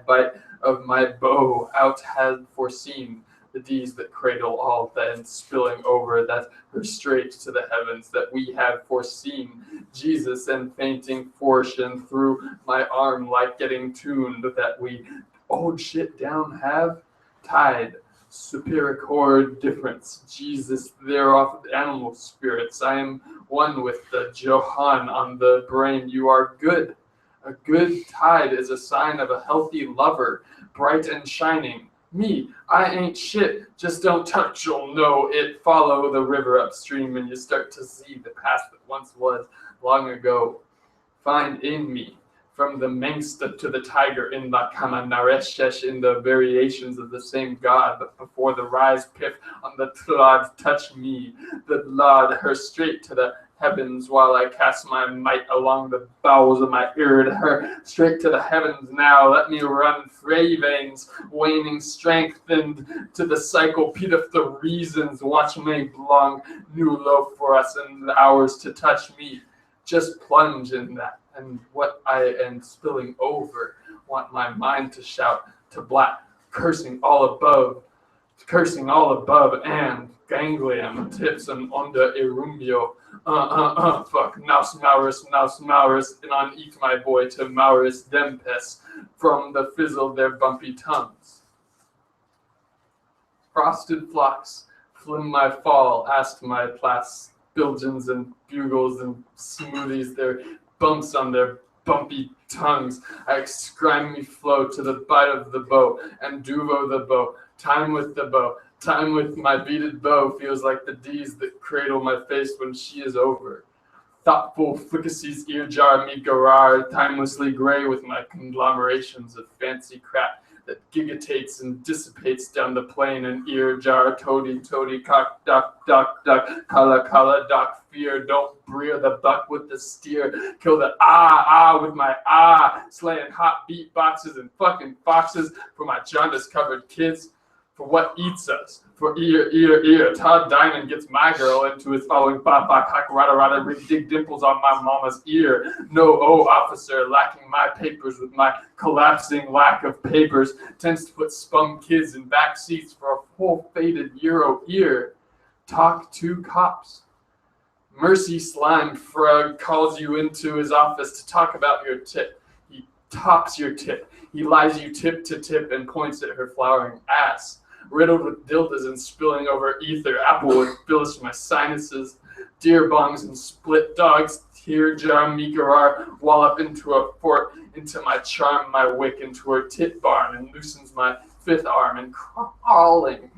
bite of my bow out had foreseen the D's that cradle all then spilling over that her straight to the heavens that we have foreseen Jesus and fainting fortune through my arm like getting tuned that we old shit down have tide superior chord difference Jesus thereof animal spirits I am one with the Johann on the brain you are good. A good tide is a sign of a healthy lover bright and shining. Me, I ain't shit, just don't touch, you'll know it. Follow the river upstream and you start to see the past that once was long ago. Find in me, from the Mengsta to the tiger in La Kama Nareshesh in the variations of the same god, but before the rise piff on the Tlad touch me, the Lad her straight to the heavens while I cast my might along the bowels of my ear to her straight to the heavens now. Let me run fray veins, waning strengthened to the cyclopede of the reasons. Watch me belong new love for us and the hours to touch me. Just plunge in that and what I am spilling over. Want my mind to shout to black, cursing all above, and ganglion tips and under erumbio. Fuck, naus maurus, and on eat my boy to maurus dempes, from the fizzle their bumpy tongues. Frosted flocks, flim my fall, asked my plas, bilgens and bugles and smoothies, their bumps on their bumpy tongues. I exclaim me flow to the bite of the bow, and duvo the bow, time with the bow. Time with my beaded bow feels like the D's that cradle my face when she is over. Thoughtful fricassees ear jar me garar, timelessly gray with my conglomerations of fancy crap that gigitates and dissipates down the plain and ear jar, toady, cock, duck, kala, dock, fear, don't breer the buck with the steer, kill the with my slaying hot beat boxes and fucking foxes for my jaundice-covered kids. For what eats us? For ear. Todd Diamond gets my girl into his following cock, rada, rig dig dimples on my mama's ear. No, officer, lacking my papers with my collapsing lack of papers, tends to put spum kids in back seats for a full faded Euro ear. Talk to cops. Mercy slimed frog calls you into his office to talk about your tip. He tops your tip. He lies you tip to tip and points at her flowering ass. Riddled with dildos and spilling over ether, applewood fills my sinuses, deer bongs and split dogs, tear jar megarar, wallop into a fort, into my charm, my wick, into her tit barn, and loosens my fifth arm, and crawling.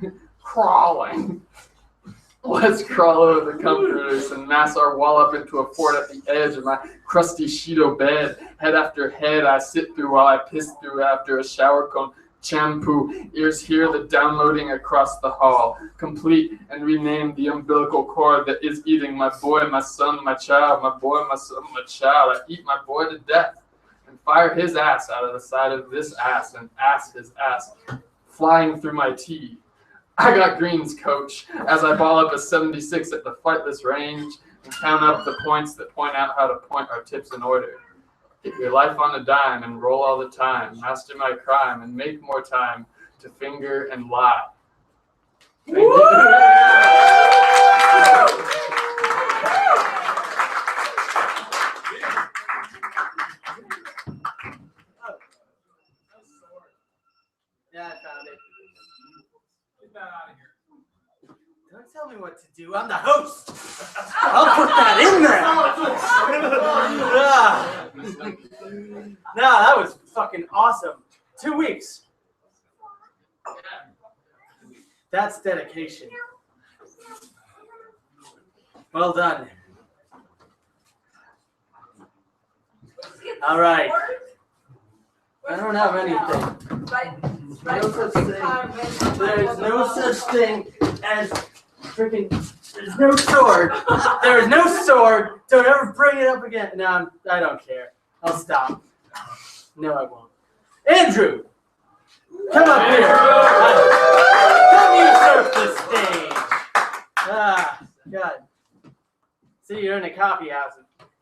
Let's crawl over the comforters and mass our wallop into a fort at the edge of my crusty Shido bed. Head after head I sit through while I piss through after a shower cone. Shampoo, ears hear the downloading across the hall. Complete and rename the umbilical cord that is eating my boy, my son, my child, my boy, my son, my child. I eat my boy to death and fire his ass out of the side of this ass and ass his ass, flying through my tea. I got greens, coach, as I ball up a 76 at the flightless range and count up the points that point out how to point our tips in order. Get your life on a dime and roll all the time. Master my crime and make more time to finger and lie. Thank you. Yeah, I found it. Get that out of here. Don't tell me what to do. I'm the host. I'll put that in there. No, that was fucking awesome. 2 weeks. That's dedication. Well done. All right. I don't have anything. There's no such thing as freaking. There's no sword. There's no sword. Don't ever bring it up again. No, I don't care. I'll stop. No, I won't. Andrew, come up here. Come usurp the stage. God. See, you're in a coffee house.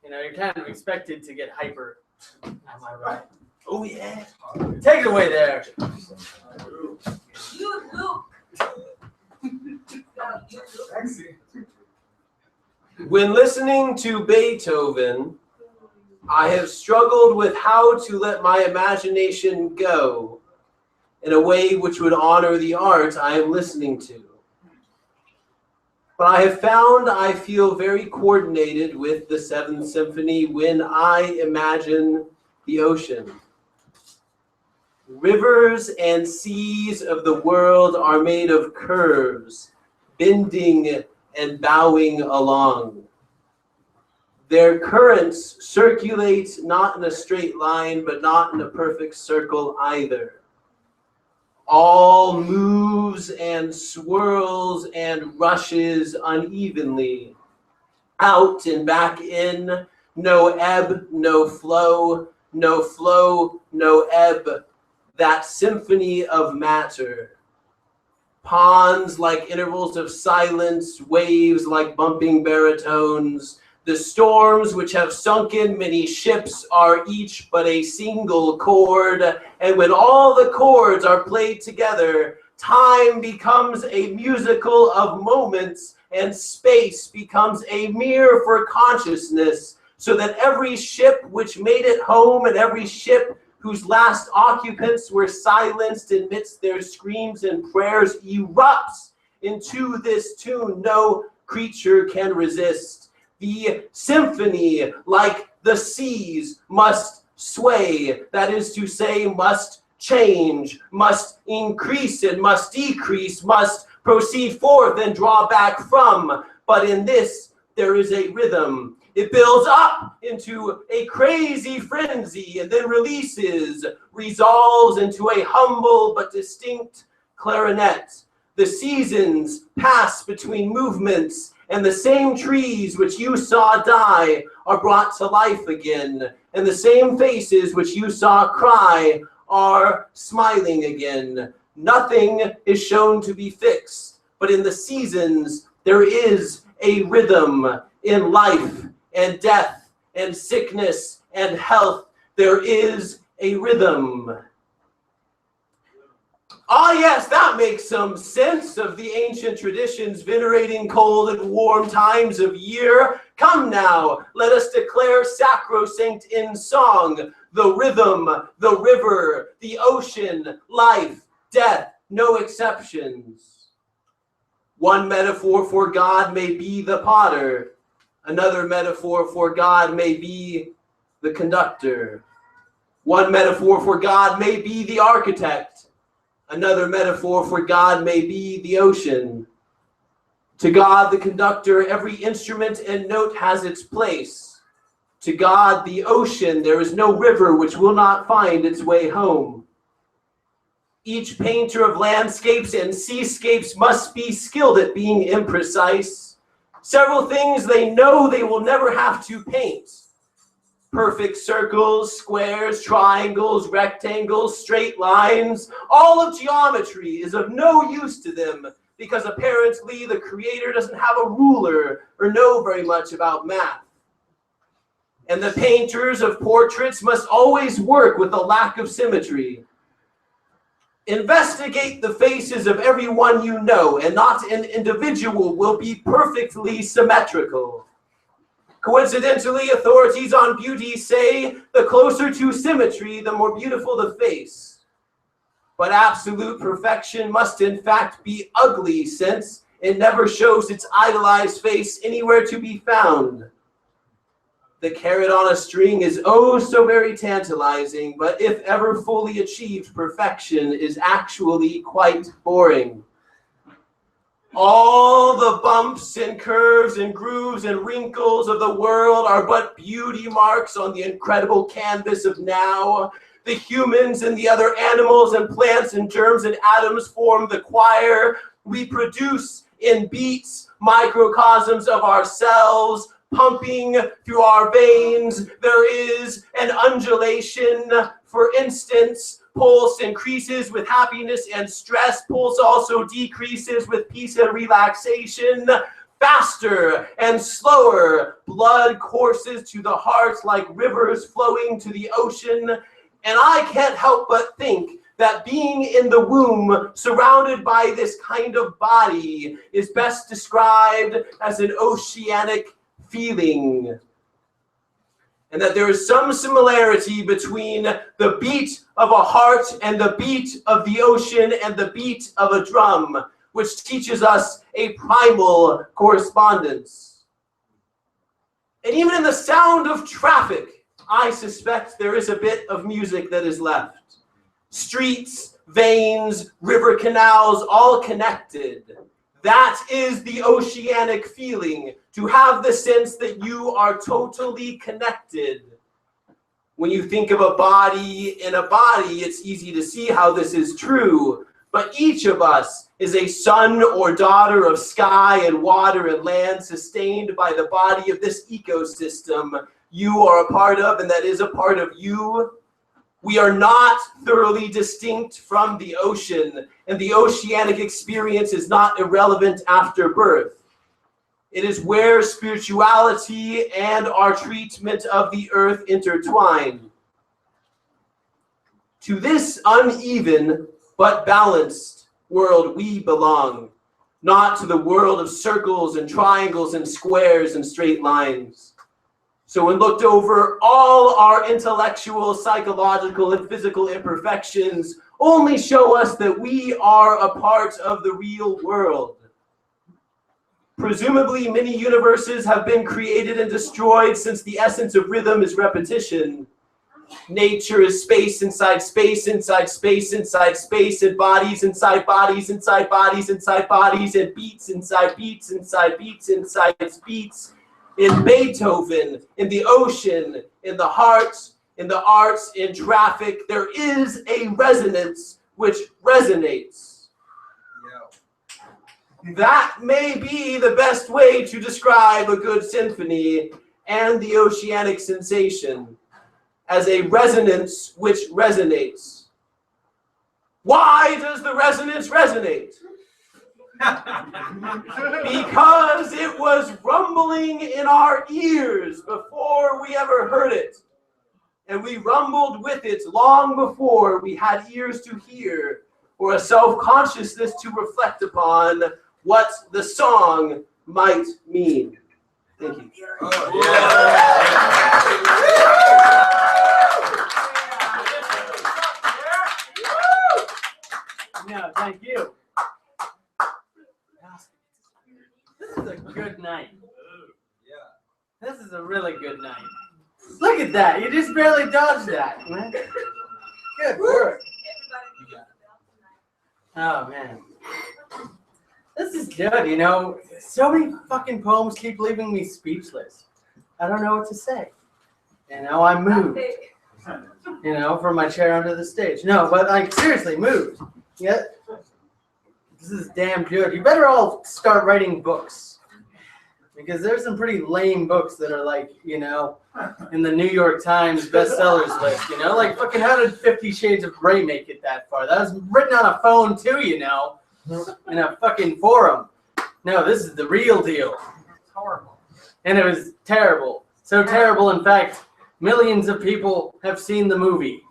You're kind of expected to get hyper. Am I right? Oh, yeah. Take it away there. You look. When listening to Beethoven, I have struggled with how to let my imagination go in a way which would honor the art I am listening to. But I have found I feel very coordinated with the Seventh Symphony when I imagine the ocean. Rivers and seas of the world are made of curves, bending and bowing along. Their currents circulate not in a straight line, but not in a perfect circle either. All moves and swirls and rushes unevenly, out and back in, no ebb, no flow, no flow, no ebb, that symphony of matter. Ponds like intervals of silence, waves like bumping baritones, The storms which have sunken many ships are each but a single chord, and when all the chords are played together, time becomes a musical of moments, and space becomes a mirror for consciousness, so that every ship which made it home and every ship whose last occupants were silenced amidst their screams and prayers erupts into this tune no creature can resist. The symphony, like the seas, must sway, that is to say, must change, must increase and must decrease, must proceed forth and draw back from. But in this, there is a rhythm. It builds up into a crazy frenzy and then releases, resolves into a humble but distinct clarinet. The seasons pass between movements, and the same trees which you saw die are brought to life again, and the same faces which you saw cry are smiling again. Nothing is shown to be fixed, but in the seasons there is a rhythm. In life and death and sickness and health, there is a rhythm. Ah, yes, that makes some sense of the ancient traditions venerating cold and warm times of year. Come now, let us declare sacrosanct in song the rhythm, the river, the ocean, life, death, no exceptions. One metaphor for God may be the potter. Another metaphor for God may be the conductor. One metaphor for God may be the architect. Another metaphor for God may be the ocean. To God, the conductor, every instrument and note has its place. To God, the ocean, there is no river which will not find its way home. Each painter of landscapes and seascapes must be skilled at being imprecise. Several things they know they will never have to paint. Perfect circles, squares, triangles, rectangles, straight lines. All of geometry is of no use to them because apparently the creator doesn't have a ruler or know very much about math. And the painters of portraits must always work with a lack of symmetry. Investigate the faces of everyone you know, and not an individual will be perfectly symmetrical. Coincidentally, authorities on beauty say the closer to symmetry, the more beautiful the face. But absolute perfection must in fact be ugly, since it never shows its idolized face anywhere to be found. The carrot on a string is oh so very tantalizing, but if ever fully achieved, perfection is actually quite boring. All the bumps and curves and grooves and wrinkles of the world are but beauty marks on the incredible canvas of now. The humans and the other animals and plants and germs and atoms form the choir. We produce in beats microcosms of ourselves, pumping through our veins. There is an undulation, for instance. Pulse increases with happiness and stress. Pulse also decreases with peace and relaxation. Faster and slower, blood courses to the heart like rivers flowing to the ocean. And I can't help but think that being in the womb, surrounded by this kind of body, is best described as an oceanic feeling. And that there is some similarity between the beat of a heart and the beat of the ocean and the beat of a drum, which teaches us a primal correspondence. And even in the sound of traffic, I suspect there is a bit of music that is left. Streets, veins, river canals, all connected. That is the oceanic feeling, to have the sense that you are totally connected. When you think of a body in a body, it's easy to see how this is true. But each of us is a son or daughter of sky and water and land, sustained by the body of this ecosystem you are a part of, and that is a part of you. We are not thoroughly distinct from the ocean, and the oceanic experience is not irrelevant after birth. It is where spirituality and our treatment of the earth intertwine. To this uneven but balanced world we belong, not to the world of circles and triangles and squares and straight lines. So when looked over, all our intellectual, psychological, and physical imperfections only show us that we are a part of the real world. Presumably, many universes have been created and destroyed since the essence of rhythm is repetition. Nature is space inside space inside space inside space, and bodies inside bodies inside bodies inside bodies, and beats inside beats inside beats inside beats. In Beethoven, in the ocean, in the heart, in the arts, in traffic, there is a resonance which resonates. That may be the best way to describe a good symphony and the oceanic sensation, as a resonance which resonates. Why does the resonance resonate? Because it was rumbling in our ears before we ever heard it. And we rumbled with it long before we had ears to hear, or a self-consciousness to reflect upon what the song might mean. Thank you. Oh, yeah. No, thank you. This is a good night. Yeah. This is a really good night. Look at that. You just barely dodged that, man. Good work. Oh, man. This is good, you know. So many fucking poems keep leaving me speechless. I don't know what to say. You know, I'm moved. You know, from my chair onto the stage. No, but like, seriously, moved. Yeah. This is damn good. You better all start writing books. Because there's some pretty lame books that are like, you know, in the New York Times bestsellers list, you know? Like, fucking how did 50 Shades of Grey make it that far? That was written on a phone too, you know? In a fucking forum. No, this is the real deal. It's horrible. And it was terrible. So terrible, in fact, millions of people have seen the movie.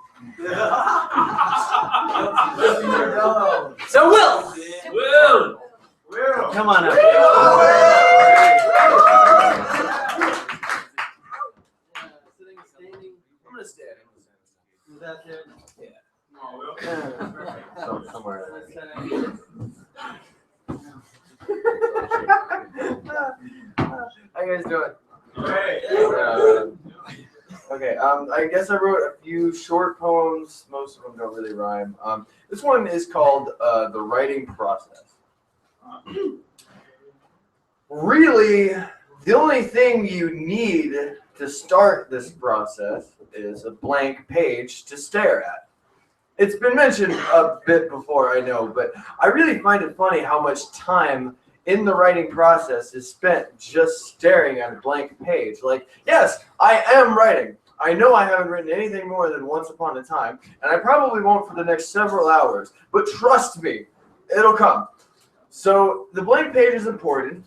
So Will! Come on up. Sitting, standing. I'm gonna stand. Is that there? Somewhere. How you guys doing? Okay, I guess I wrote a few short poems. Most of them don't really rhyme. This one is called The Writing Process. Really, the only thing you need to start this process is a blank page to stare at. It's been mentioned a bit before, I know, but I really find it funny how much time in the writing process is spent just staring at a blank page. Like, yes, I am writing. I know I haven't written anything more than Once Upon a Time, and I probably won't for the next several hours, but trust me, it'll come. So the blank page is important.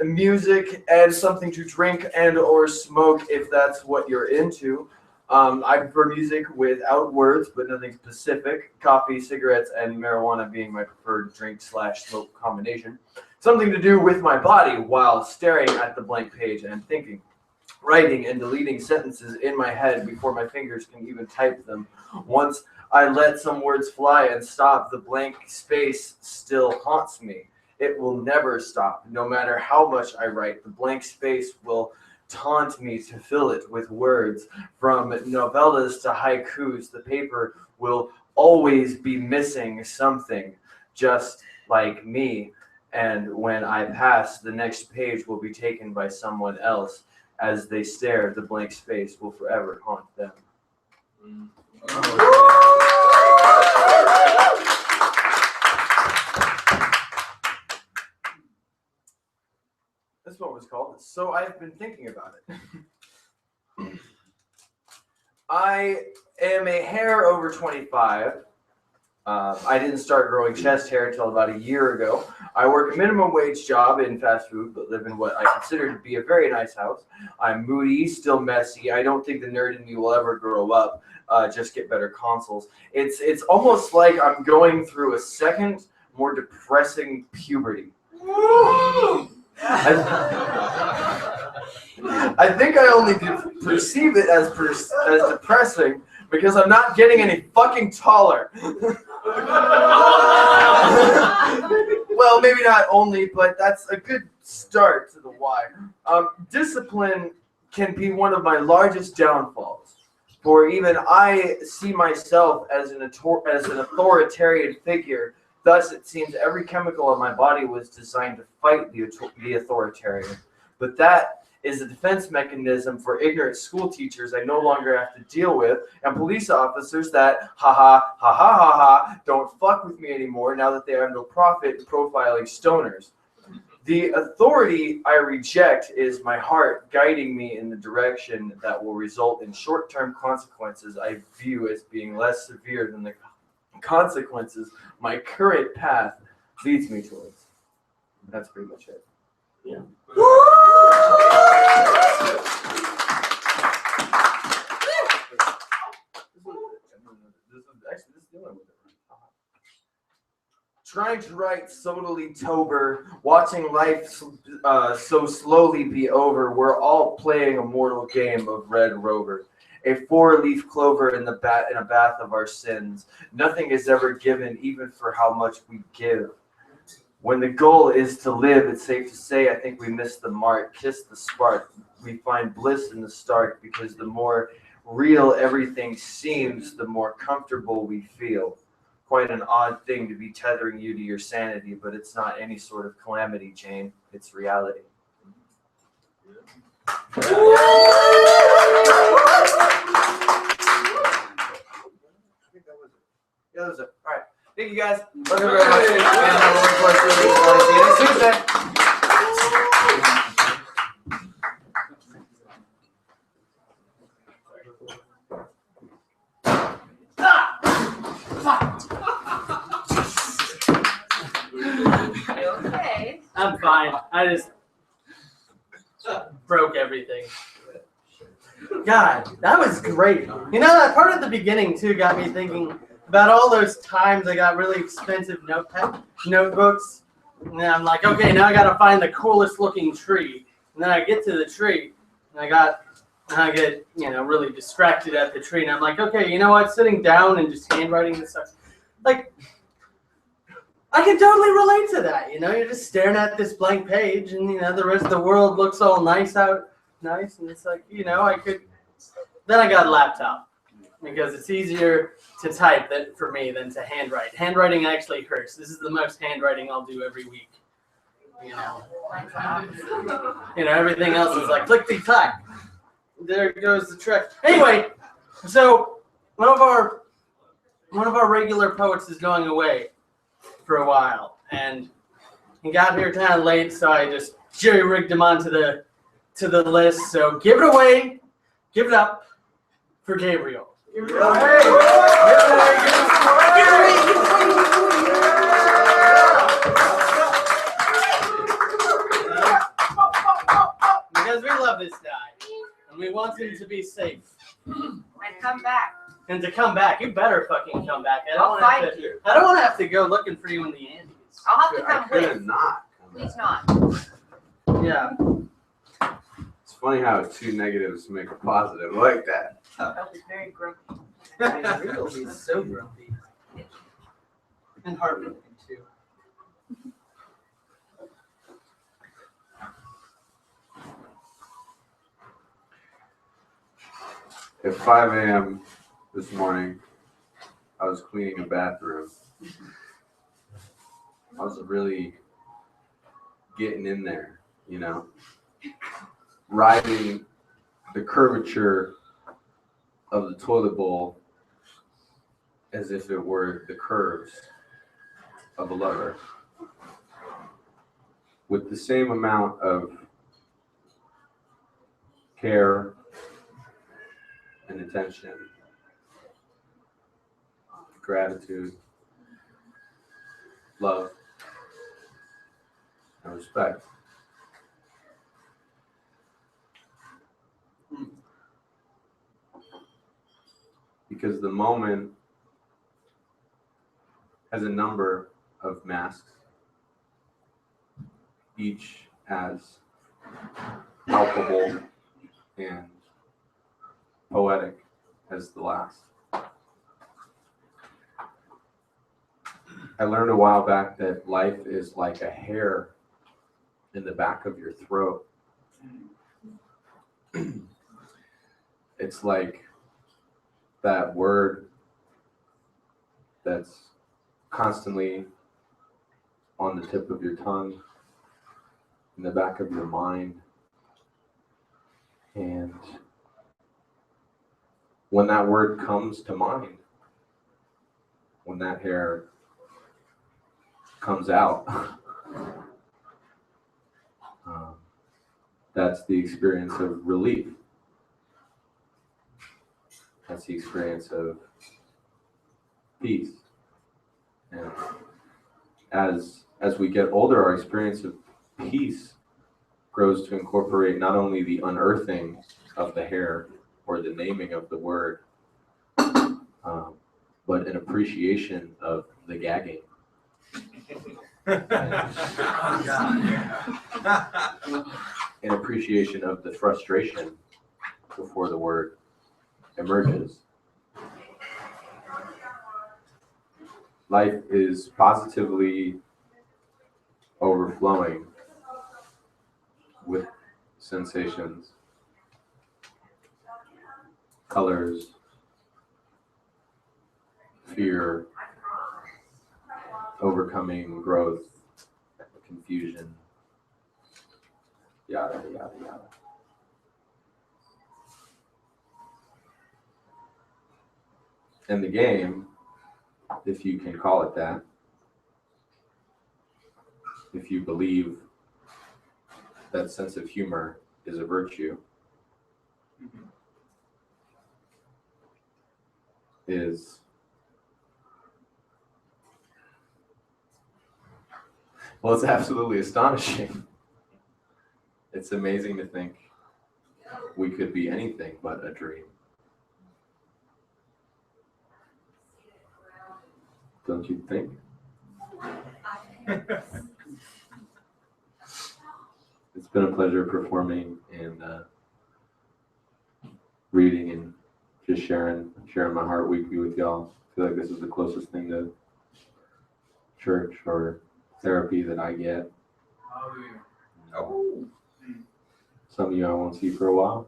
Music and something to drink and or smoke if that's what you're into. I prefer music without words, but nothing specific. Coffee, cigarettes, and marijuana being my preferred drink/smoke combination. Something to do with my body while staring at the blank page and thinking. Writing and deleting sentences in my head before my fingers can even type them. Once I let some words fly and stop, the blank space still haunts me. It will never stop. No matter how much I write, the blank space will taunt me to fill it with words. From novellas to haikus, the paper will always be missing something, just like me. And when I pass, the next page will be taken by someone else. As they stare, the blank space will forever haunt them. That's what was called. So I've been thinking about it. I am a hair over 25. I didn't start growing chest hair until about a year ago. I work a minimum wage job in fast food, but live in what I consider to be a very nice house. I'm moody, still messy. I don't think the nerd in me will ever grow up. Just get better consoles. It's almost like I'm going through a second, more depressing puberty. I think I only perceive it as depressing because I'm not getting any fucking taller. Well, maybe not only, but that's a good start to the why. Discipline can be one of my largest downfalls. For even I see myself as an authoritarian figure. Thus, it seems every chemical in my body was designed to fight the authoritarian. But that is a defense mechanism for ignorant school teachers I no longer have to deal with, and police officers that, don't fuck with me anymore now that they have no profit in profiling stoners. The authority I reject is my heart guiding me in the direction that will result in short-term consequences I view as being less severe than the consequences my current path leads me towards. That's pretty much it. Yeah. Trying to write solely Tober, watching life so slowly be over. We're all playing a mortal game of Red Rover. A four-leaf clover in a bath of our sins. Nothing is ever given, even for how much we give. When the goal is to live, it's safe to say I think we miss the mark, kiss the spark. We find bliss in the start because the more real everything seems, the more comfortable we feel. Quite an odd thing to be tethering you to your sanity, but it's not any sort of calamity, Jane. It's reality. Yeah, that was it. All right. Thank you, guys. Love you very much. And looking forward to see you next Tuesday. Okay. I'm fine. I just broke everything. God, that was great. You know, that part at the beginning, too, got me thinking about all those times I got really expensive notebooks. And then I'm like, okay, now I got to find the coolest looking tree. And then I get to the tree, and I get, really distracted at the tree. And I'm like, okay, you know what? Sitting down and just handwriting this stuff. Like, I can totally relate to that. You're just staring at this blank page, and, the rest of the world looks all nice. And it's like, I could. Then I got a laptop because it's easier to type for me than to handwrite. Handwriting actually hurts. This is the most handwriting I'll do every week. Everything else is like click-clack. There goes the trick. Anyway, so one of our regular poets is going away for a while, and he got here kind of late, so I just jerry-rigged him onto the list. So give it away, give it up for Gabriel. Give it away. Because we love this guy, and we want him to be safe. And come back. And to come back, you better fucking come back. I I'll don't fight you. I don't want to have to go looking for you in the Andes. I'll have to come with. Not. Please not. Yeah. It's funny how it's two negatives make a positive like that. That was very grumpy. He's so grumpy. And heartbroken, too. At 5 a.m. this morning, I was cleaning a bathroom. I was really getting in there, riding the curvature of the toilet bowl as if it were the curves of a lover, with the same amount of care and attention, gratitude, love, and respect. Because the moment has a number of masks, each as palpable and poetic as the last. I learned a while back that life is like a hair in the back of your throat. It's like that word that's constantly on the tip of your tongue, in the back of your mind. And when that word comes to mind, when that hair comes out, that's the experience of relief. That's the experience of peace. And as we get older, our experience of peace grows to incorporate not only the unearthing of the hair or the naming of the word, but an appreciation of the gagging. An appreciation of the frustration before the word emerges. Life is positively overflowing with sensations, colors, fear, overcoming growth, confusion, yada, yada, yada. And the game, if you can call it that, if you believe that sense of humor is a virtue, is well, it's absolutely astonishing. It's amazing to think we could be anything but a dream. Don't you think? It's been a pleasure performing and reading and just sharing my heart weekly with y'all. I feel like this is the closest thing to church or therapy that I get. Oh. Some of you I won't see for a while.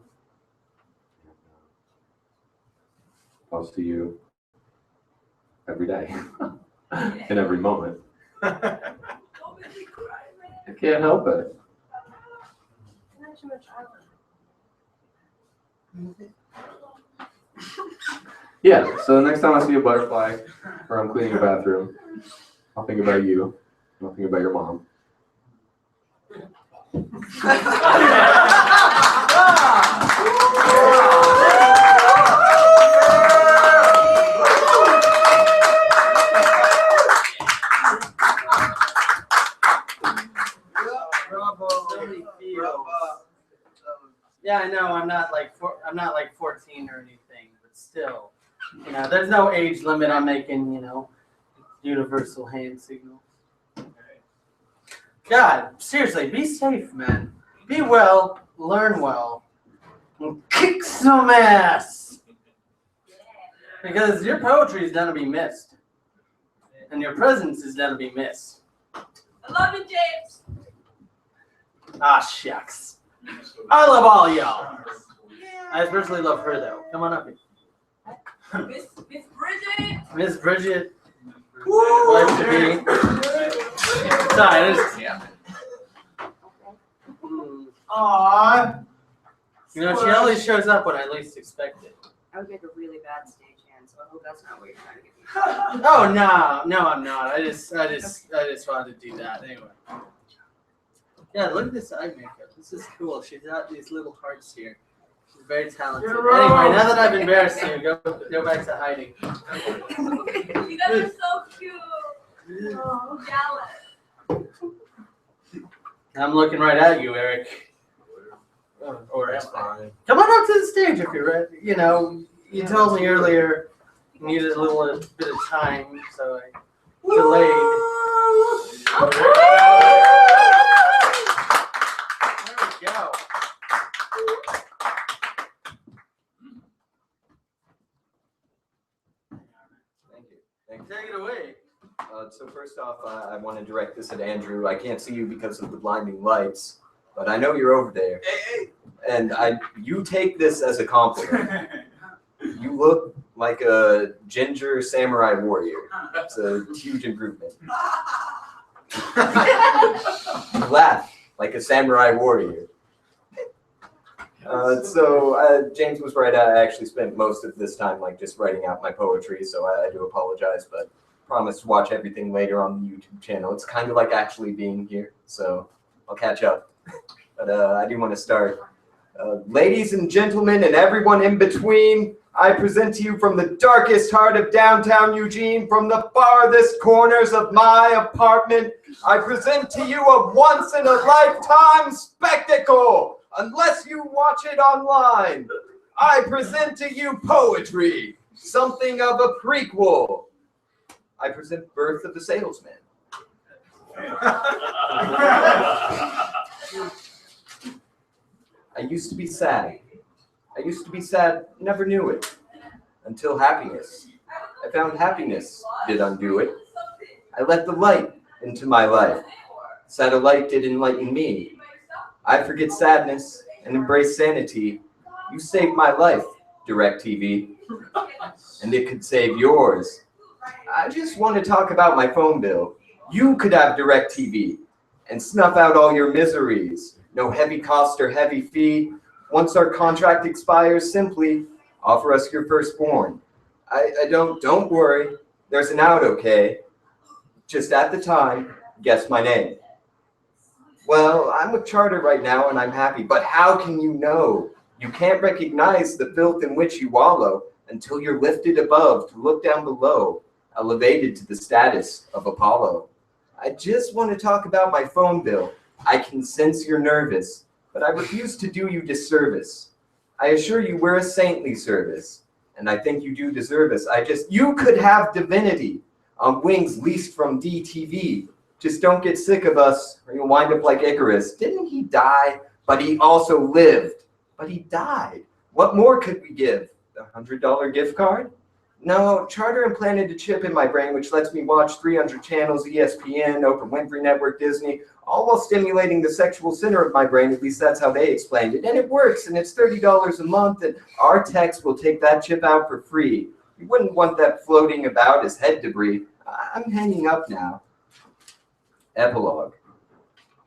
I'll see you every day in every moment. I can't help it. Yeah, so the next time I see a butterfly or I'm cleaning a bathroom, I'll think about you. I'll think about your mom. Yeah, I know. I'm not like 14 or anything, but still, there's no age limit on making, universal hand signals. God, seriously, be safe, man. Be well, learn well, and kick some ass. Because your poetry is gonna be missed, and your presence is gonna be missed. I love you, James. Ah, shucks. I love all y'all. I especially love her, though. Come on up here. Miss Bridget. Miss Bridget. Wife to be. Sorry, Aww. she always shows up when I least expect it. I would make a really bad stagehand, so I hope that's not what you're trying to get me. Oh no, I'm not. I just wanted to do that anyway. Yeah, look at this eye makeup. This is cool. She's got these little hearts here. She's very talented. Anyway, now that I've embarrassed you, go back to hiding. You guys are so cute. Oh, jealous. I'm looking right at you, Eric. Or That's fine. come on up to the stage if you're ready. You know, you told me earlier you needed a little bit of time, so I delayed. There we go. Thank you. Thank you. Take it away. So first off, I want to direct this at Andrew. I can't see you because of the blinding lights, but I know you're over there. And you take this as a compliment. You look like a ginger samurai warrior. It's a huge improvement. You laugh like a samurai warrior. James was right. I actually spent most of this time just writing out my poetry, so I do apologize, but promise to watch everything later on the YouTube channel. It's kind of like actually being here, so I'll catch up. But I do want to start. Ladies and gentlemen and everyone in between, I present to you from the darkest heart of downtown Eugene, from the farthest corners of my apartment, I present to you a once-in-a-lifetime spectacle, unless you watch it online. I present to you poetry, something of a prequel. I present Birth of the Salesman. I used to be sad. I used to be sad, never knew it. Until happiness. I found happiness did undo it. I let the light into my life. Satellite did enlighten me. I forget sadness and embrace sanity. You saved my life, DirecTV. And it could save yours. I just want to talk about my phone bill. You could have DirecTV and snuff out all your miseries. No heavy cost or heavy fee. Once our contract expires, simply offer us your firstborn. Don't worry. There's an out, okay? Just at the time, guess my name. Well, I'm with Charter right now and I'm happy, but how can you know? You can't recognize the filth in which you wallow until you're lifted above to look down below, elevated to the status of Apollo. I just want to talk about my phone bill. I can sense you're nervous, but I refuse to do you disservice. I assure you we're a saintly service, and I think you do deserve us. You could have divinity on wings leased from DTV. Just don't get sick of us, or you'll wind up like Icarus. Didn't he die? But he also lived. But he died. What more could we give? The $100 gift card? No, Charter implanted a chip in my brain which lets me watch 300 channels, ESPN, Oprah Winfrey Network, Disney, all while stimulating the sexual center of my brain. At least that's how they explained it. And it works, and it's $30 a month, and our techs will take that chip out for free. You wouldn't want that floating about as head debris. I'm hanging up now. Epilogue.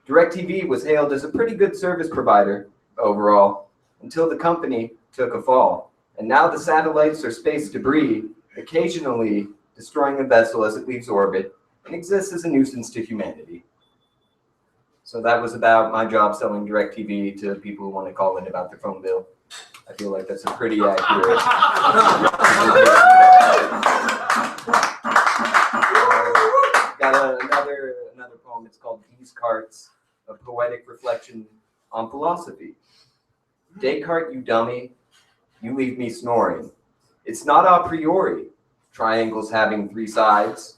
DirecTV was hailed as a pretty good service provider overall, until the company took a fall. And now the satellites are space debris, occasionally destroying a vessel as it leaves orbit, and exists as a nuisance to humanity. So that was about my job selling DirecTV to people who want to call in about their phone bill. I feel like that's a pretty accurate. Got another poem. It's called These Carts, a poetic reflection on philosophy. Descartes, you dummy, you leave me snoring. It's not a priori, triangles having three sides.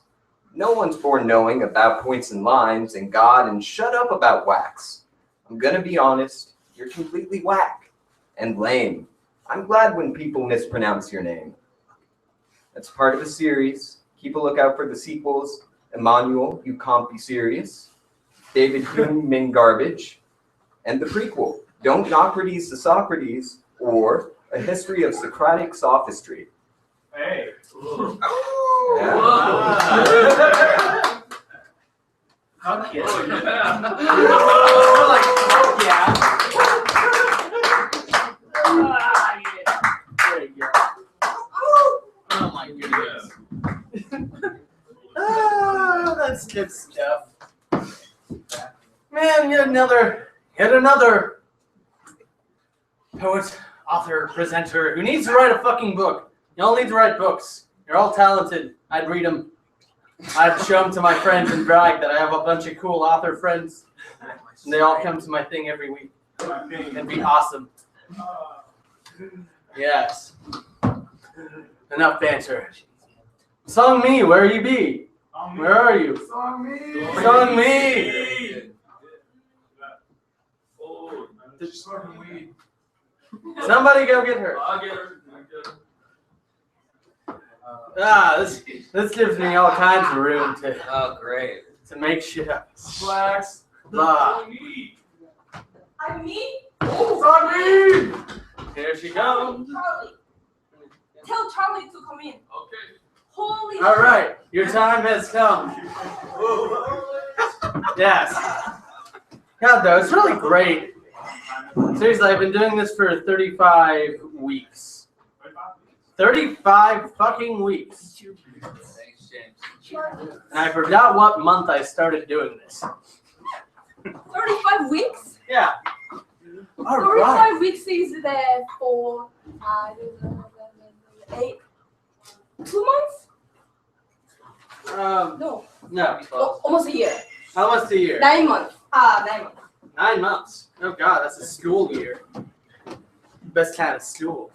No one's born knowing about points and lines and God, and shut up about wax. I'm gonna be honest, you're completely whack and lame. I'm glad when people mispronounce your name. That's part of a series. Keep a lookout for the sequels. Emmanuel, you can't be serious. David Hume, Min Garbage. And the prequel, Don't Nocrates the Socrates, or A History of Socratic Sophistry. Hey. Yeah. Fuck yeah. We're like, fuck yeah. There you go. Oh my goodness. That's good stuff. Man, yet another poet, author, presenter who needs to write a fucking book. Y'all need to write books. You're all talented. I'd read them. I'd show them to my friends and brag that I have a bunch of cool author friends, and they all come to my thing every week. It'd be awesome. Yes. Enough banter. Song me, where you be? Where are you? Song me. Song me. Just smoking weed. Somebody go get her. I'll get her. This gives me all kinds of room Oh, great. to make shit up. Slacks. Blah. I'm me? Song me. Here she comes. Charlie. Tell Charlie to come in. Okay. Holy All right, your time has come. Yes. God, though, it's really great. Seriously, I've been doing this for 35 weeks. 35 fucking weeks. Thanks, James. And I forgot what month I started doing this. 35 weeks? Yeah. All 35 right. weeks is there for 8, 2 months? No, No, almost a year. almost a year. 9 months. 9 months. 9 months. Oh God, that's a school year. Best kind of school.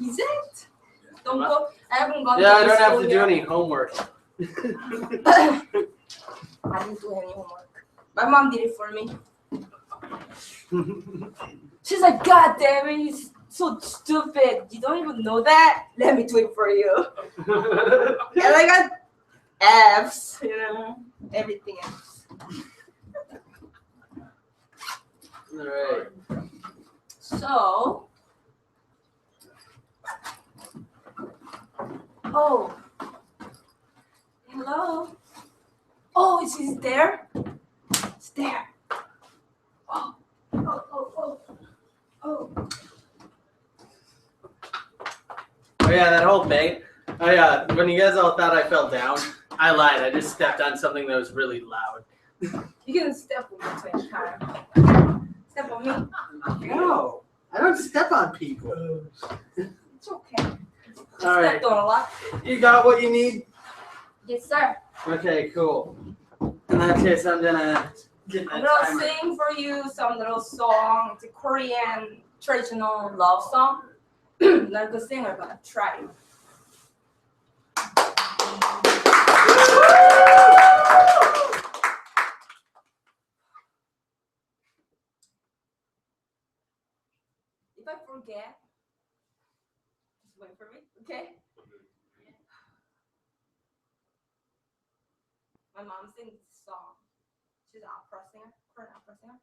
Is it? Don't go. I haven't gone Yeah, to I don't have to do yet. any homework. I didn't do any homework. My mom did it for me. She's like, God damn it, you're so stupid. You don't even know that? Let me do it for you. And I got F's, everything else. All right. So, oh, hello. Oh, is it there? It's there. Oh, oh, oh, oh, oh. Oh yeah, that whole thing. Oh yeah, when you guys all thought I fell down, I lied. I just stepped on something that was really loud. You can step on me 20 times. Step on me. No, I don't step on people. It's okay. All right, Stepped on a lot. you got what you need? Yes, sir. Okay, cool. In that case, I'm gonna get I'm that gonna timer. sing for you some little song. It's a Korean traditional love song. Not a good singer, but I try. If I forget, just wait for me, okay? My mom sings this song. She's an opera singer, Korean opera singer.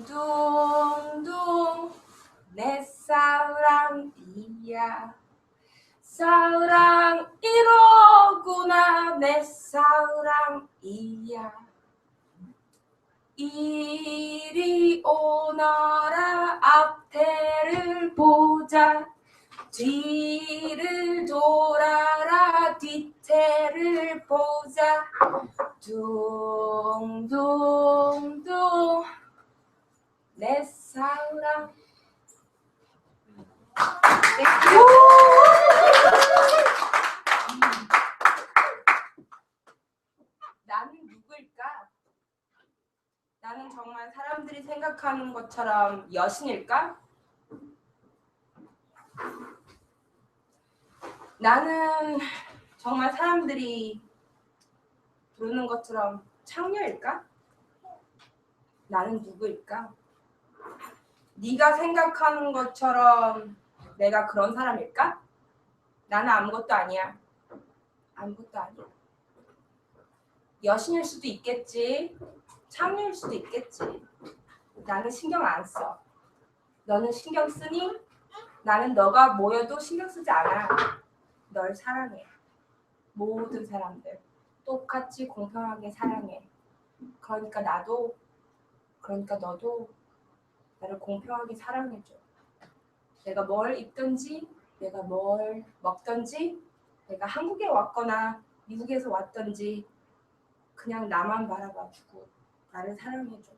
둥둥둥 내 사랑이야 사랑 이로구나 내 사랑이야 이리 오너라 앞에를 보자 뒤를 돌아라 뒤태를 보자 둥둥둥 내 사랑 나는 누구일까? 나는 정말 사람들이 생각하는 것처럼 여신일까? 나는 정말 사람들이 부르는 것처럼 창녀일까? 나는 누구일까? 네가 생각하는 것처럼 내가 그런 사람일까? 나는 아무것도 아니야. 아무것도 아니야. 여신일 수도 있겠지. 창녀일 수도 있겠지. 나는 신경 안 써. 너는 신경 쓰니? 나는 너가 모여도 신경 쓰지 않아. 널 사랑해. 모든 사람들. 똑같이 공평하게 사랑해. 그러니까 나도, 그러니까 너도 나를 공평하게 사랑해줘. 내가 뭘 입든지, 내가 뭘 먹든지, 내가 한국에 왔거나 미국에서 왔든지 그냥 나만 바라봐주고 나를 사랑해줘.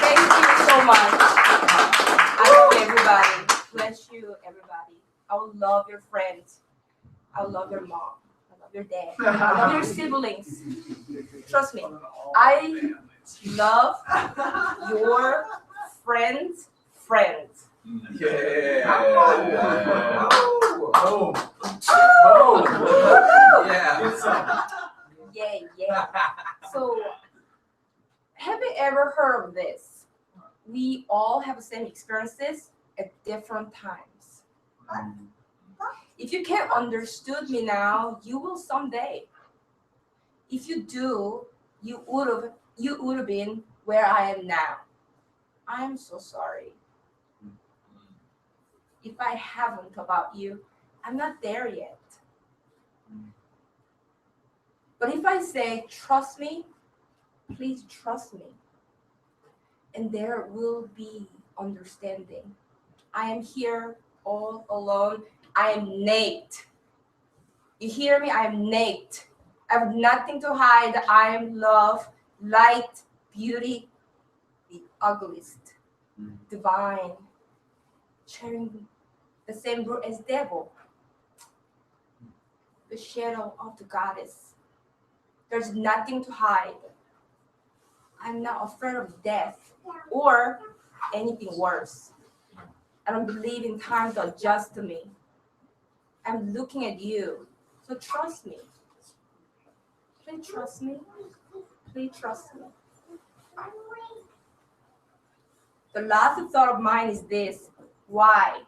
Thank you so much. everybody. I will love your friends. I will love your mom. I love your dad. I love your siblings. Trust me. I love your friends' friends. Yeah. Oh. Yeah. Yeah. So, have you ever heard of this? We all have the same experiences at different times. If you can't understood me now, you will someday. If you do, you would have been where I am now. I am so sorry. If I haven't about you, I'm not there yet. But if I say trust me, please trust me. And there will be understanding. I am here all alone. I am naked. You hear me? I am naked. I have nothing to hide. I am love, light, beauty, the ugliest, divine, sharing the same root as devil, the shadow of the goddess. There's nothing to hide. I'm not afraid of death or anything worse. I don't believe in time to adjust to me. I'm looking at you, so trust me. Please trust me. Please trust me. The last thought of mine is this. Why?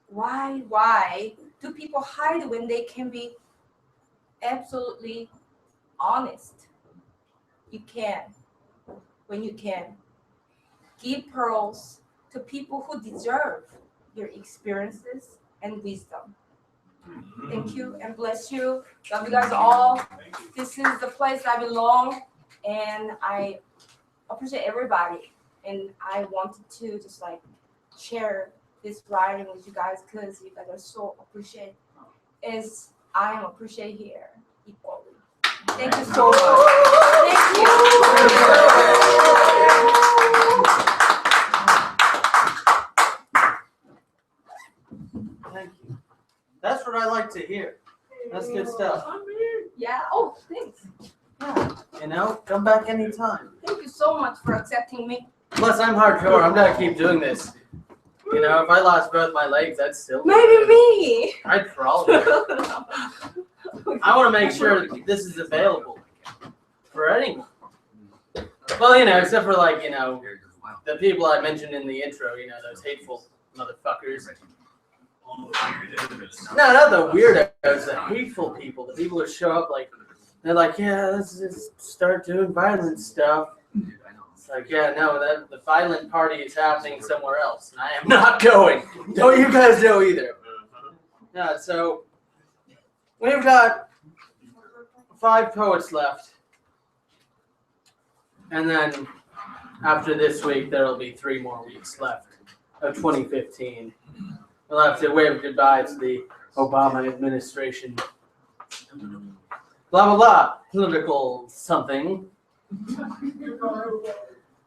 Why do people hide when they can be absolutely honest? You can. When you can. Give pearls to people who deserve your experiences and wisdom. Thank you and bless you. Love you guys all. This is the place I belong, and I appreciate everybody. And I wanted to just like share this writing with you guys because you guys are so appreciated. As I am appreciated here equally. Thank you so much. Thank you. Thank you. That's what I like to hear. That's good stuff. Yeah. Oh, thanks. Yeah. You know, come back anytime. Thank you so much for accepting me. Plus, I'm hardcore. I'm gonna keep doing this. You know, if I lost both my legs, I'd still. Maybe me. I'd probably. I want to make sure that this is available for anyone. Well, you know, except for like, you know, the people I mentioned in the intro. You know, those hateful motherfuckers. No, not the weirdos, the hateful people. The people who show up like, they're like, yeah, let's just start doing violent stuff. It's like, yeah, no, the violent party is happening somewhere else, and I am not going. Don't you guys know either? Yeah, so we've got 5 poets left. And then after this week, there'll be 3 more weeks left of 2015. We'll have to wave goodbye to the Obama administration. Blah, blah, blah. Political something.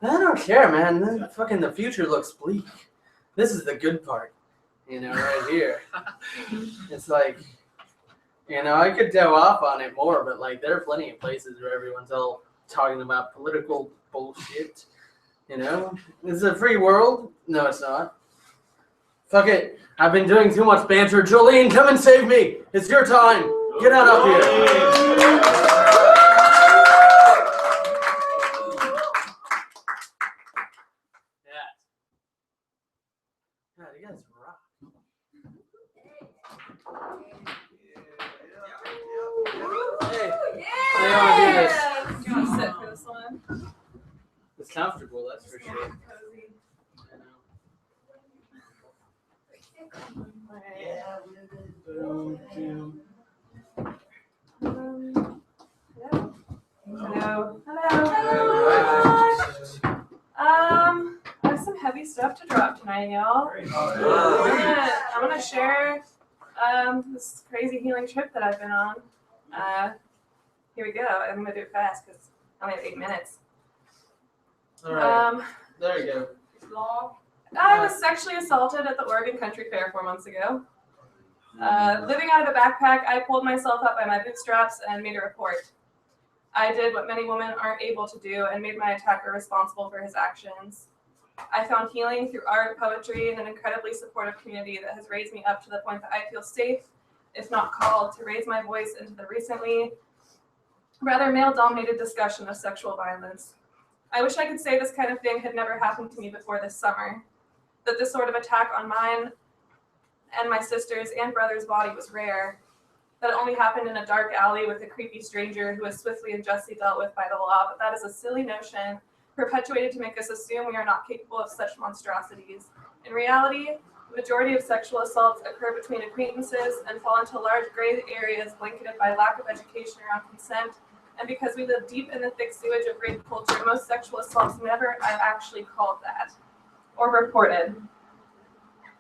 I don't care, man. The future looks bleak. This is the good part. You know, right here. It's like, you know, I could go off on it more, but like there are plenty of places where everyone's all talking about political bullshit. You know? It's a free world. No, it's not. Fuck it. I've been doing too much banter. Jolene, come and save me. It's your time. Get out up here. Yeah. God, you guys rock. Hey, I want to do this. You want to sit for this one? It's comfortable, that's for sure. Hello. I have some heavy stuff to drop tonight, y'all. I'm gonna share this crazy healing trip that I've been on. Here we go. I'm gonna do it fast because I only have 8 minutes. All right. There you go. Long. I was sexually assaulted at the Oregon Country Fair 4 months ago. Living out of a backpack, I pulled myself up by my bootstraps and made a report. I did what many women aren't able to do and made my attacker responsible for his actions. I found healing through art, poetry, and an incredibly supportive community that has raised me up to the point that I feel safe, if not called, to raise my voice into the recently rather male-dominated discussion of sexual violence. I wish I could say this kind of thing had never happened to me before this summer, that this sort of attack on mine and my sister's and brother's body was rare, that it only happened in a dark alley with a creepy stranger who was swiftly and justly dealt with by the law, but that is a silly notion perpetuated to make us assume we are not capable of such monstrosities. In reality, the majority of sexual assaults occur between acquaintances and fall into large gray areas blanketed by lack of education around consent, and because we live deep in the thick sewage of rape culture, most sexual assaults never are actually called that or reported.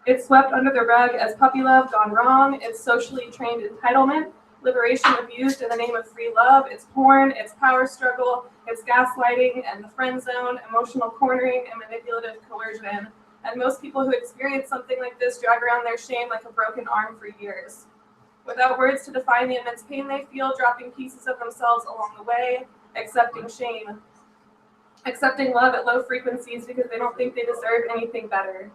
It's swept under the rug as puppy love gone wrong, it's socially trained entitlement, liberation abused in the name of free love, it's porn, it's power struggle, it's gaslighting and the friend zone, emotional cornering and manipulative coercion. And most people who experience something like this drag around their shame like a broken arm for years. Without words to define the immense pain they feel, dropping pieces of themselves along the way, accepting shame, accepting love at low frequencies because they don't think they deserve anything better.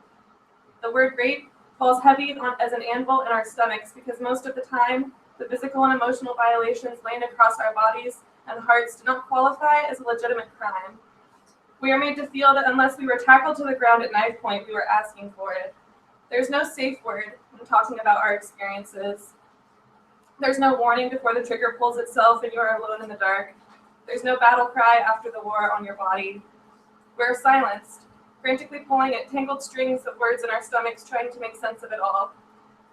The word rape falls heavy as an anvil in our stomachs because most of the time, the physical and emotional violations laying across our bodies and hearts do not qualify as a legitimate crime. We are made to feel that unless we were tackled to the ground at knife point, we were asking for it. There's no safe word when talking about our experiences. There's no warning before the trigger pulls itself and you are alone in the dark. There's no battle cry after the war on your body. We're silenced, frantically pulling at tangled strings of words in our stomachs, trying to make sense of it all,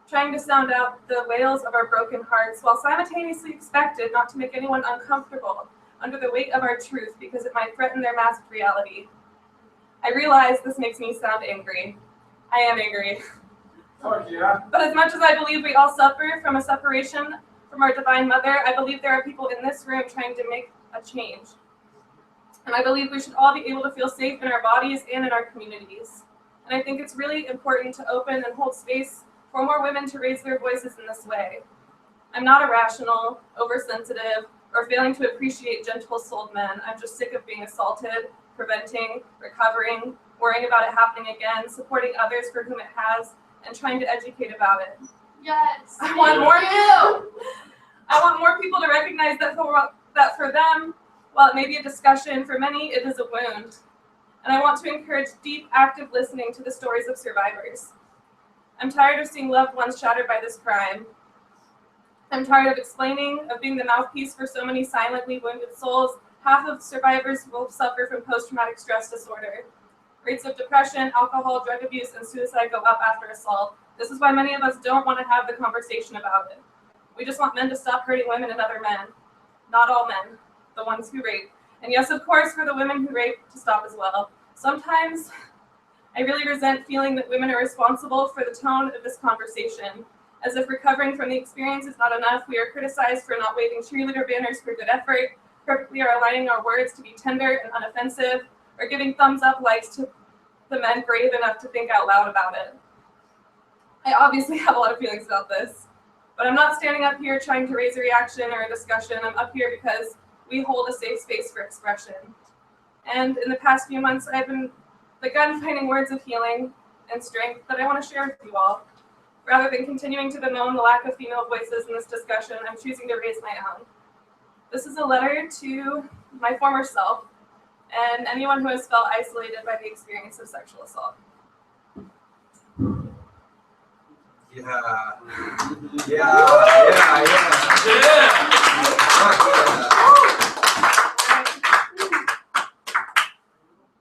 trying to sound out the wails of our broken hearts, while simultaneously expected not to make anyone uncomfortable under the weight of our truth because it might threaten their masked reality. I realize this makes me sound angry. I am angry. Oh, yeah. But as much as I believe we all suffer from a separation from our Divine Mother, I believe there are people in this room trying to make a change. And I believe we should all be able to feel safe in our bodies and in our communities. And I think it's really important to open and hold space for more women to raise their voices in this way. I'm not irrational, oversensitive, or failing to appreciate gentle-souled men. I'm just sick of being assaulted, preventing, recovering, worrying about it happening again, supporting others for whom it has, and trying to educate about it. Yes. I want more people to recognize that for them, while it may be a discussion, for many it is a wound. And I want to encourage deep, active listening to the stories of survivors. I'm tired of seeing loved ones shattered by this crime. I'm tired of explaining, of being the mouthpiece for so many silently wounded souls. Half of survivors will suffer from post-traumatic stress disorder. Rates of depression, alcohol, drug abuse, and suicide go up after assault. This is why many of us don't want to have the conversation about it. We just want men to stop hurting women and other men. Not all men, the ones who rape. And yes, of course, for the women who rape to stop as well. Sometimes I really resent feeling that women are responsible for the tone of this conversation. As if recovering from the experience is not enough, we are criticized for not waving cheerleader banners for good effort, perfectly are aligning our words to be tender and unoffensive, or giving thumbs up likes to the men brave enough to think out loud about it. I obviously have a lot of feelings about this, but I'm not standing up here trying to raise a reaction or a discussion. I'm up here because we hold a safe space for expression. And in the past few months, I've begun finding words of healing and strength that I want to share with you all. Rather than continuing to bemoan the lack of female voices in this discussion, I'm choosing to raise my own. This is a letter to my former self and anyone who has felt isolated by the experience of sexual assault.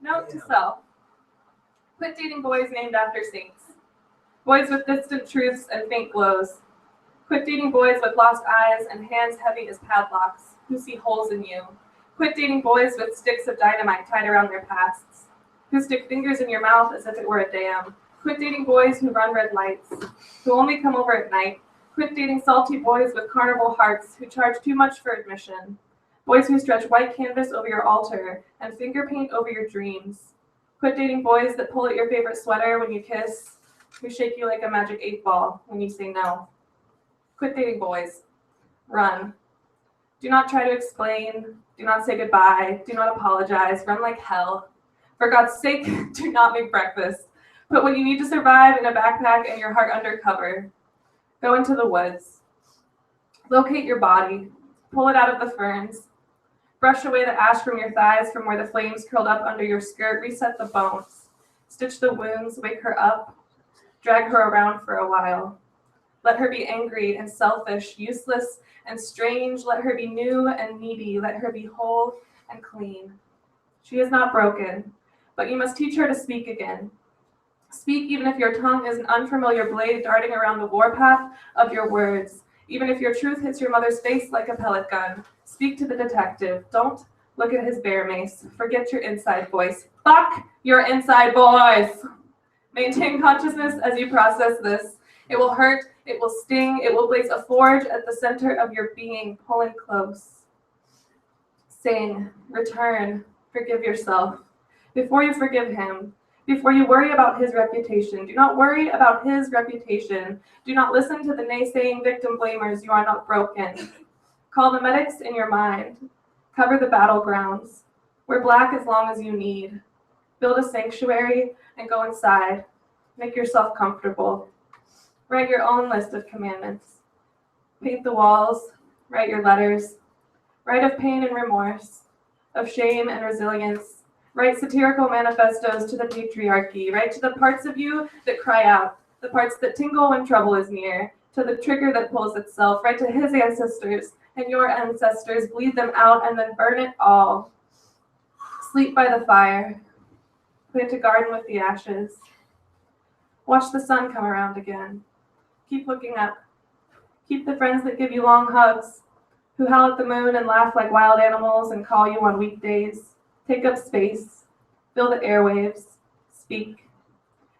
Note to self. Quit dating boys named after saints. Boys with distant truths and faint glows. Quit dating boys with lost eyes and hands heavy as padlocks, who see holes in you. Quit dating boys with sticks of dynamite tied around their pasts, who stick fingers in your mouth as if it were a dam. Quit dating boys who run red lights, who only come over at night. Quit dating salty boys with carnival hearts who charge too much for admission. Boys who stretch white canvas over your altar and finger paint over your dreams. Quit dating boys that pull at your favorite sweater when you kiss, who shake you like a magic 8-ball when you say no. Quit dating boys. Run. Do not try to explain. Do not say goodbye. Do not apologize. Run like hell. For God's sake, do not make breakfast. Put what you need to survive in a backpack and your heart under cover. Go into the woods. Locate your body. Pull it out of the ferns. Brush away the ash from your thighs from where the flames curled up under your skirt. Reset the bones. Stitch the wounds. Wake her up. Drag her around for a while. Let her be angry and selfish, useless and strange. Let her be new and needy. Let her be whole and clean. She is not broken, but you must teach her to speak again. Speak even if your tongue is an unfamiliar blade darting around the warpath of your words. Even if your truth hits your mother's face like a pellet gun. Speak to the detective. Don't look at his bear mace. Forget your inside voice. Fuck your inside voice. Maintain consciousness as you process this. It will hurt. It will sting. It will blaze a forge at the center of your being, pulling close. Sing. Return. Forgive yourself. Before you forgive him, before you worry about his reputation, do not worry about his reputation. Do not listen to the naysaying victim blamers. You are not broken. Call the medics in your mind. Cover the battlegrounds. Wear black as long as you need. Build a sanctuary and go inside. Make yourself comfortable. Write your own list of commandments. Paint the walls. Write your letters. Write of pain and remorse, of shame and resilience. Write satirical manifestos to the patriarchy. Write to the parts of you that cry out, the parts that tingle when trouble is near, to the trigger that pulls itself. Write to his ancestors and your ancestors. Bleed them out and then burn it all. Sleep by the fire. Plant a garden with the ashes. Watch the sun come around again. Keep looking up. Keep the friends that give you long hugs, who howl at the moon and laugh like wild animals and call you on weekdays. Take up space. Fill the airwaves. Speak.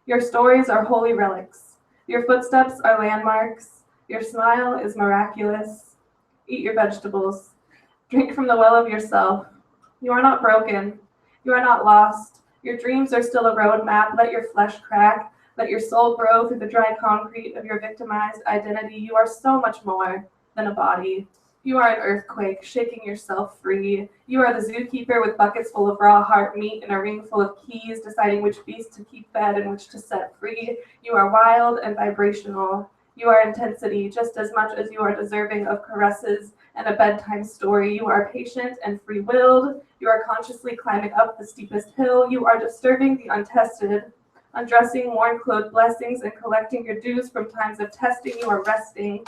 Your stories are holy relics. Your footsteps are landmarks. Your smile is miraculous. Eat your vegetables. Drink from the well of yourself. You are not broken. You are not lost. Your dreams are still a roadmap. Let your flesh crack. Let your soul grow through the dry concrete of your victimized identity. You are so much more than a body. You are an earthquake, shaking yourself free. You are the zookeeper with buckets full of raw heart meat and a ring full of keys, deciding which beast to keep fed and which to set free. You are wild and vibrational. You are intensity, just as much as you are deserving of caresses and a bedtime story. You are patient and free-willed. You are consciously climbing up the steepest hill. You are disturbing the untested, undressing worn-clothed blessings and collecting your dues from times of testing. You are resting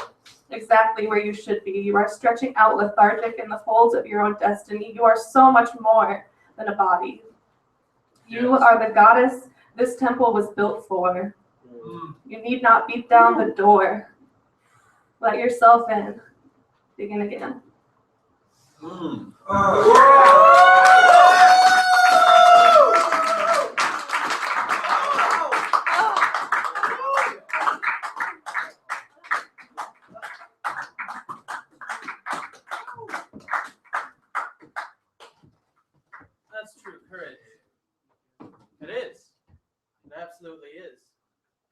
exactly where you should be. You are stretching out lethargic in the folds of your own destiny. You are so much more than a body. You are the goddess this temple was built for. You need not beat down the door. Let yourself in. Begin again. That's true courage. It is. It absolutely is.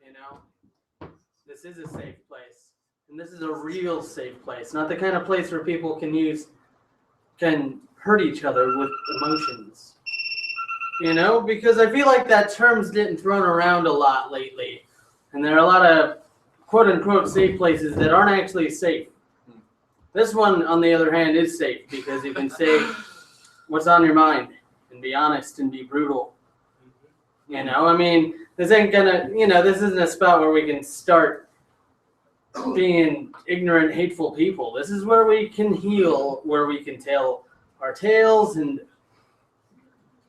You know, this is a safe place. And this is a real safe place. Not the kind of place where people can hurt each other with emotions. You know, because I feel like that term's getting thrown around a lot lately. And there are a lot of quote-unquote safe places that aren't actually safe. This one, on the other hand, is safe because you can say what's on your mind and be honest and be brutal. You know, I mean, this ain't gonna, you know, this isn't a spot where we can start being ignorant, hateful people. This is where we can heal, where we can tell our tales and,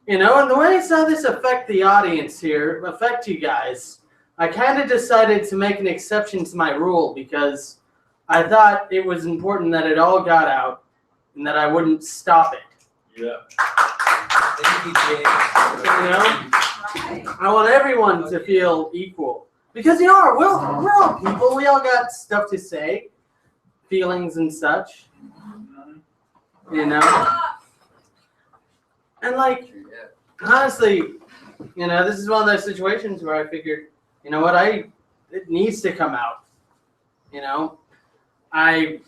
you know, and the way I saw this affect the audience here, affect you guys, I kind of decided to make an exception to my rule because I thought it was important that it all got out and that I wouldn't stop it. Yeah. Thank you, James. You know? I want everyone to feel equal. Because, you know, we're all people. We all got stuff to say, feelings and such. You know? And, like, honestly, you know, this is one of those situations where I figured, you know what, it needs to come out. You know, I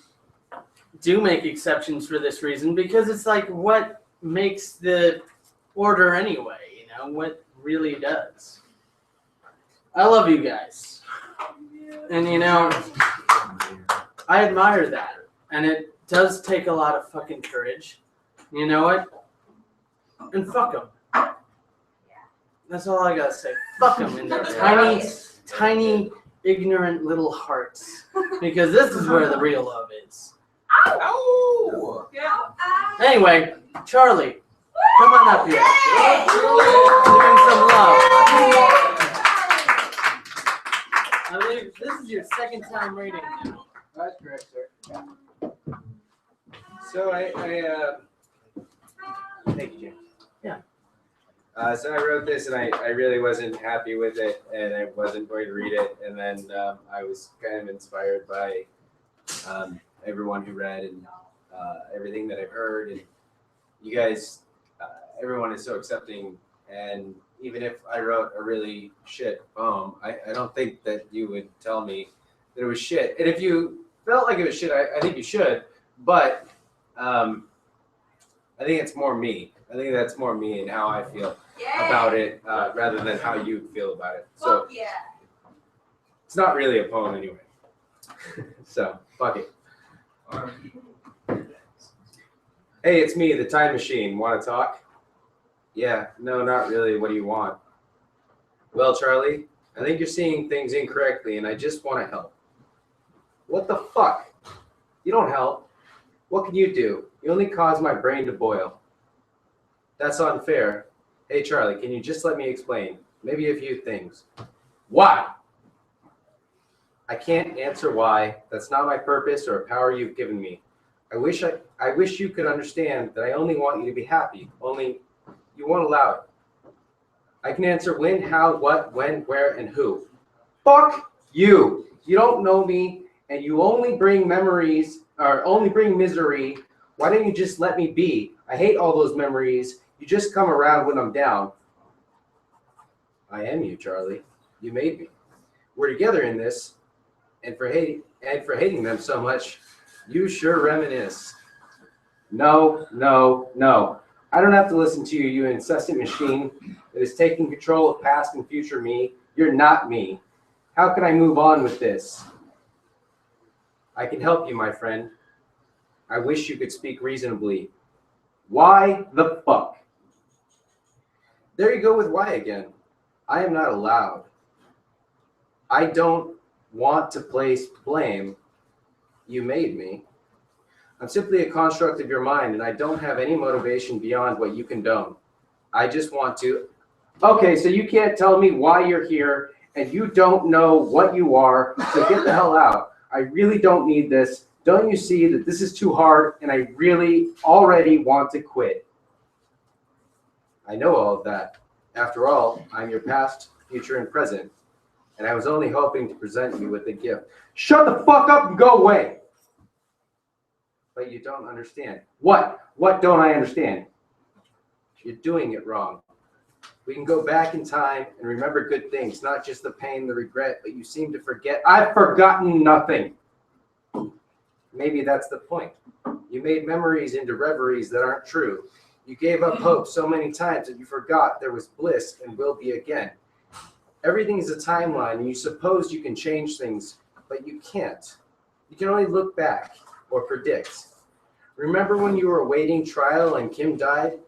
do make exceptions for this reason because it's like what makes the order anyway, you know, what really does. I love you guys. And you know, I admire that. And it does take a lot of fucking courage. You know what? And fuck them. That's all I gotta say. Fuck them in their tiny, tiny, ignorant little hearts. Because this is where the real love is. Ow! Yeah. Anyway, Charlie, come on up here. Giving some love. I believe this is your second time reading now. That's correct, sir. Yeah. So thank you, James. Yeah. So I wrote this and I really wasn't happy with it and I wasn't going to read it. And then I was kind of inspired by everyone who read and everything that I've heard. And you guys, everyone is so accepting. And even if I wrote a really shit poem, I don't think that you would tell me that it was shit. And if you felt like it was shit, I think you should. But I think it's more me. I think that's more me and how I feel about it rather than how you feel about it. So it's not really a poem anyway. So fuck it. Hey, it's me, the time machine. Want to talk? Yeah, no, not really. What do you want? Well, Charlie, I think you're seeing things incorrectly and I just want to help. What the fuck? You don't help. What can you do? You only cause my brain to boil. That's unfair. Hey, Charlie, can you just let me explain? Maybe a few things. Why? I can't answer why. That's not my purpose or a power you've given me. I wish you could understand that I only want you to be happy. Only you won't allow it. I can answer when, how, what, when, where, and who. Fuck you. You don't know me, and you only bring memories, or only bring misery. Why don't you just let me be? I hate all those memories. You just come around when I'm down. I am you, Charlie. You made me. We're together in this, and for hating them so much, you sure reminisce. No, no, no. I don't have to listen to you, you incessant machine that is taking control of past and future me. You're not me. How can I move on with this? I can help you, my friend. I wish you could speak reasonably. Why the fuck? There you go with why again. I am not allowed. I don't want to place blame. You made me. I'm simply a construct of your mind, and I don't have any motivation beyond what you condone. I just want to... Okay, so you can't tell me why you're here, and you don't know what you are, so get the hell out. I really don't need this. Don't you see that this is too hard, and I really already want to quit? I know all of that. After all, I'm your past, future, and present, and I was only hoping to present you with a gift. Shut the fuck up and go away! But you don't understand. What? What don't I understand? You're doing it wrong. We can go back in time and remember good things, not just the pain, the regret, but you seem to forget. I've forgotten nothing. Maybe that's the point. You made memories into reveries that aren't true. You gave up hope so many times that you forgot there was bliss and will be again. Everything is a timeline, and you suppose you can change things, but you can't. You can only look back or predict. Remember when you were awaiting trial and Kim died?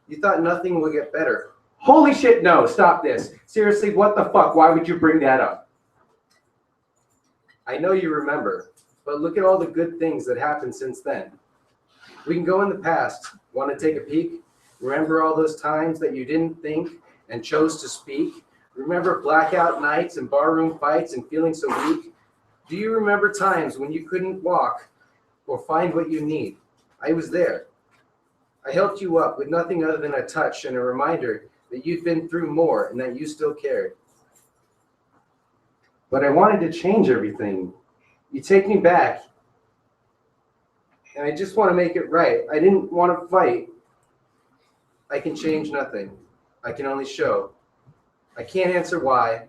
You thought nothing would get better. Holy shit, no, stop this. Seriously, what the fuck? Why would you bring that up? I know you remember, but look at all the good things that happened since then. We can go in the past. Want to take a peek? Remember all those times that you didn't think and chose to speak? Remember blackout nights and barroom fights and feeling so weak? Do you remember times when you couldn't walk or find what you need? I was there. I helped you up with nothing other than a touch and a reminder that you'd been through more and that you still cared. But I wanted to change everything. You take me back, and I just want to make it right. I didn't want to fight. I can change nothing. I can only show I can't answer why.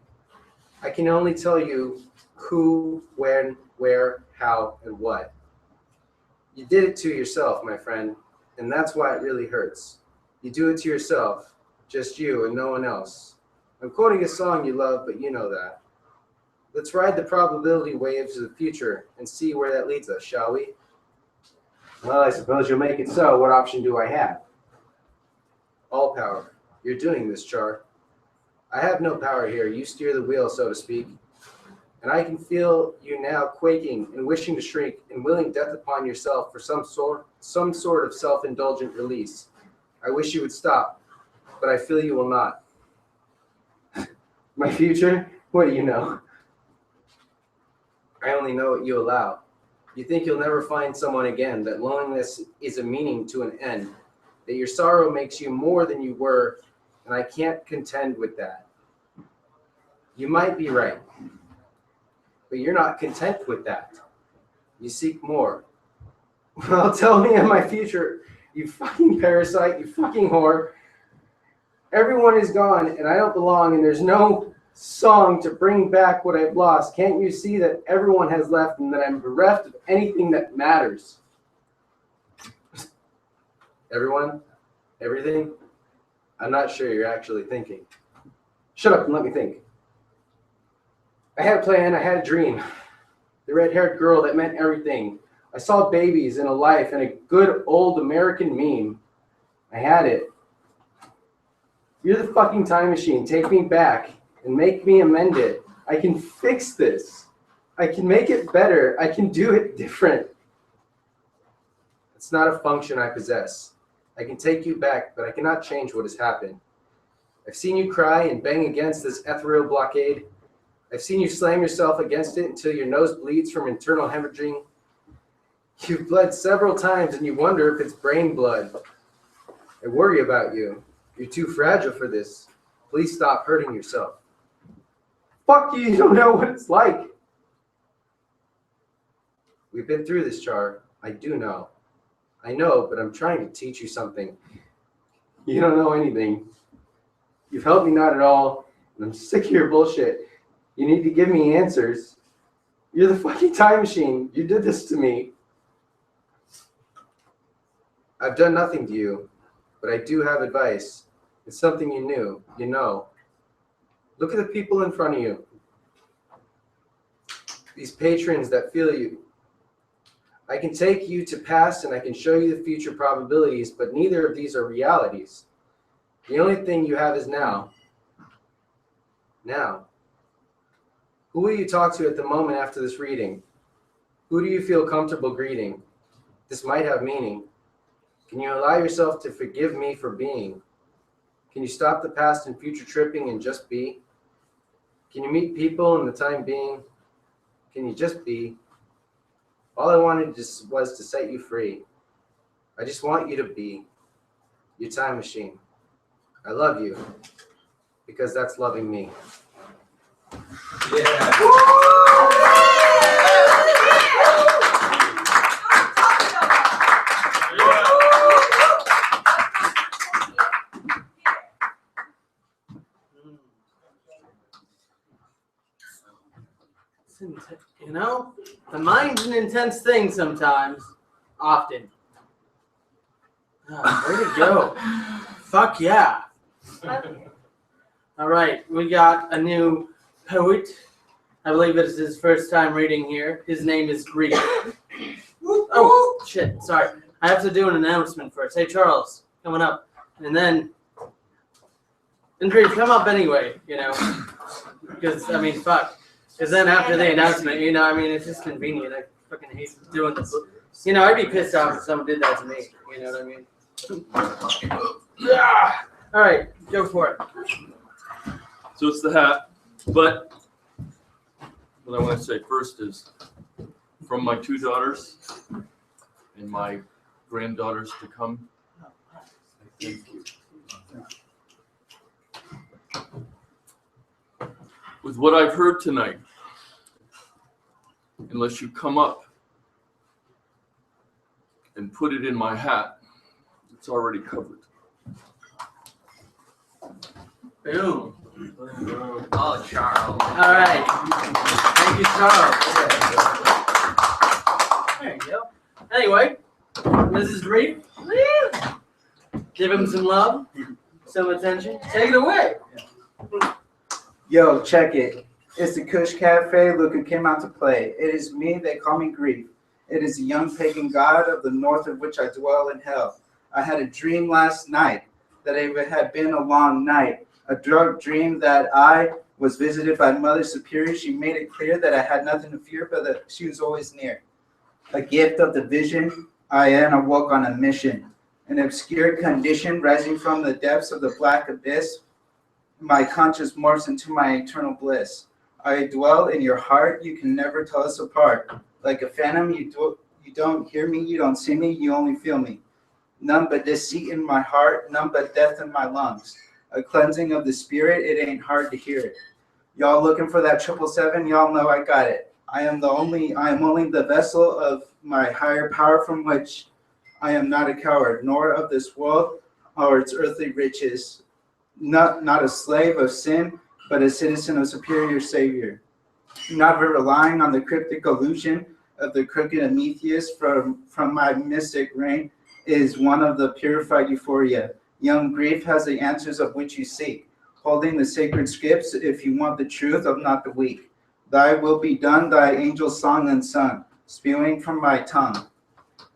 I can only tell you who, when, where, how, and what. You did it to yourself, my friend, and that's why it really hurts. You do it to yourself, just you and no one else. I'm quoting a song you love, but you know that. Let's ride the probability waves of the future and see where that leads us, shall we? Well, I suppose you'll make it so. What option do I have? All power. You're doing this, Char. I have no power here. You steer the wheel, so to speak. And I can feel you now quaking and wishing to shrink and willing death upon yourself for some sort of self-indulgent release. I wish you would stop, but I feel you will not. My future? What do you know? I only know what you allow. You think you'll never find someone again, that loneliness is a meaning to an end, that your sorrow makes you more than you were, and I can't contend with that. You might be right, but you're not content with that. You seek more. Well, tell me of my future, you fucking parasite, you fucking whore. Everyone is gone, and I don't belong, and there's no song to bring back what I've lost. Can't you see that everyone has left and that I'm bereft of anything that matters? Everyone? Everything? I'm not sure you're actually thinking. Shut up and let me think. I had a plan, I had a dream. The red-haired girl that meant everything. I saw babies and a life and a good old American meme. I had it. You're the fucking time machine. Take me back and make me amend it. I can fix this. I can make it better. I can do it different. It's not a function I possess. I can take you back, but I cannot change what has happened. I've seen you cry and bang against this ethereal blockade. I've seen you slam yourself against it until your nose bleeds from internal hemorrhaging. You've bled several times and you wonder if it's brain blood. I worry about you. You're too fragile for this. Please stop hurting yourself. Fuck you, you don't know what it's like. We've been through this, Char. I do know. I know, but I'm trying to teach you something. You don't know anything. You've helped me not at all, and I'm sick of your bullshit. You need to give me answers. You're the fucking time machine. You did this to me. I've done nothing to you, but I do have advice. It's something you knew, you know. Look at the people in front of you. These patrons that feel you. I can take you to past and I can show you the future probabilities, but neither of these are realities. The only thing you have is now. Now. Who will you talk to at the moment after this reading? Who do you feel comfortable greeting? This might have meaning. Can you allow yourself to forgive me for being? Can you stop the past and future tripping and just be? Can you meet people in the time being? Can you just be? All I wanted was to set you free. I just want you to be your time machine. I love you because that's loving me. You know, the mind's an intense thing sometimes. Often. Where'd it go? Fuck yeah. All right, we got a new poet. I believe it's his first time reading here. His name is Greek. Oh, shit, sorry. I have to do an announcement first. Hey, Charles, coming up. And then, Greek, come up anyway, you know. Because, I mean, fuck. Because then after the announcement, you know, I mean, it's just convenient. I fucking hate doing this. You know, I'd be pissed off if someone did that to me. You know what I mean? All right, go for it. So it's the hat, but what I want to say first is from my two daughters and my granddaughters to come, thank you. With what I've heard tonight, unless you come up and put it in my hat, it's already covered. Boom. Oh, Charles. All right. Thank you, Charles. There you go. Anyway, Mrs. Reed, give him some love, some attention. Take it away. Yo, check it. It's the Cush Cafe. Look who came out to play. It is me, they call me Grief. It is a young pagan god of the north of which I dwell in hell. I had a dream last night that it had been a long night. A drug dream that I was visited by Mother Superior. She made it clear that I had nothing to fear, but that she was always near. A gift of the vision, I awoke on a mission. An obscure condition rising from the depths of the black abyss. My conscience morphs into my eternal bliss. I dwell in your heart, you can never tell us apart. Like a phantom, you don't hear me, you don't see me, you only feel me. None but deceit in my heart, none but death in my lungs. A cleansing of the spirit, it ain't hard to hear it. Y'all looking for that 777, y'all know I got it. I am only the vessel of my higher power from which I am not a coward, nor of this world or its earthly riches. Not a slave of sin, but a citizen of superior savior. Never relying on the cryptic illusion of the crooked Prometheus from my mystic reign is one of the purified euphoria. Young Grief has the answers of which you seek, holding the sacred scripts if you want the truth of not the weak. Thy will be done, thy angel song unsung, spewing from my tongue.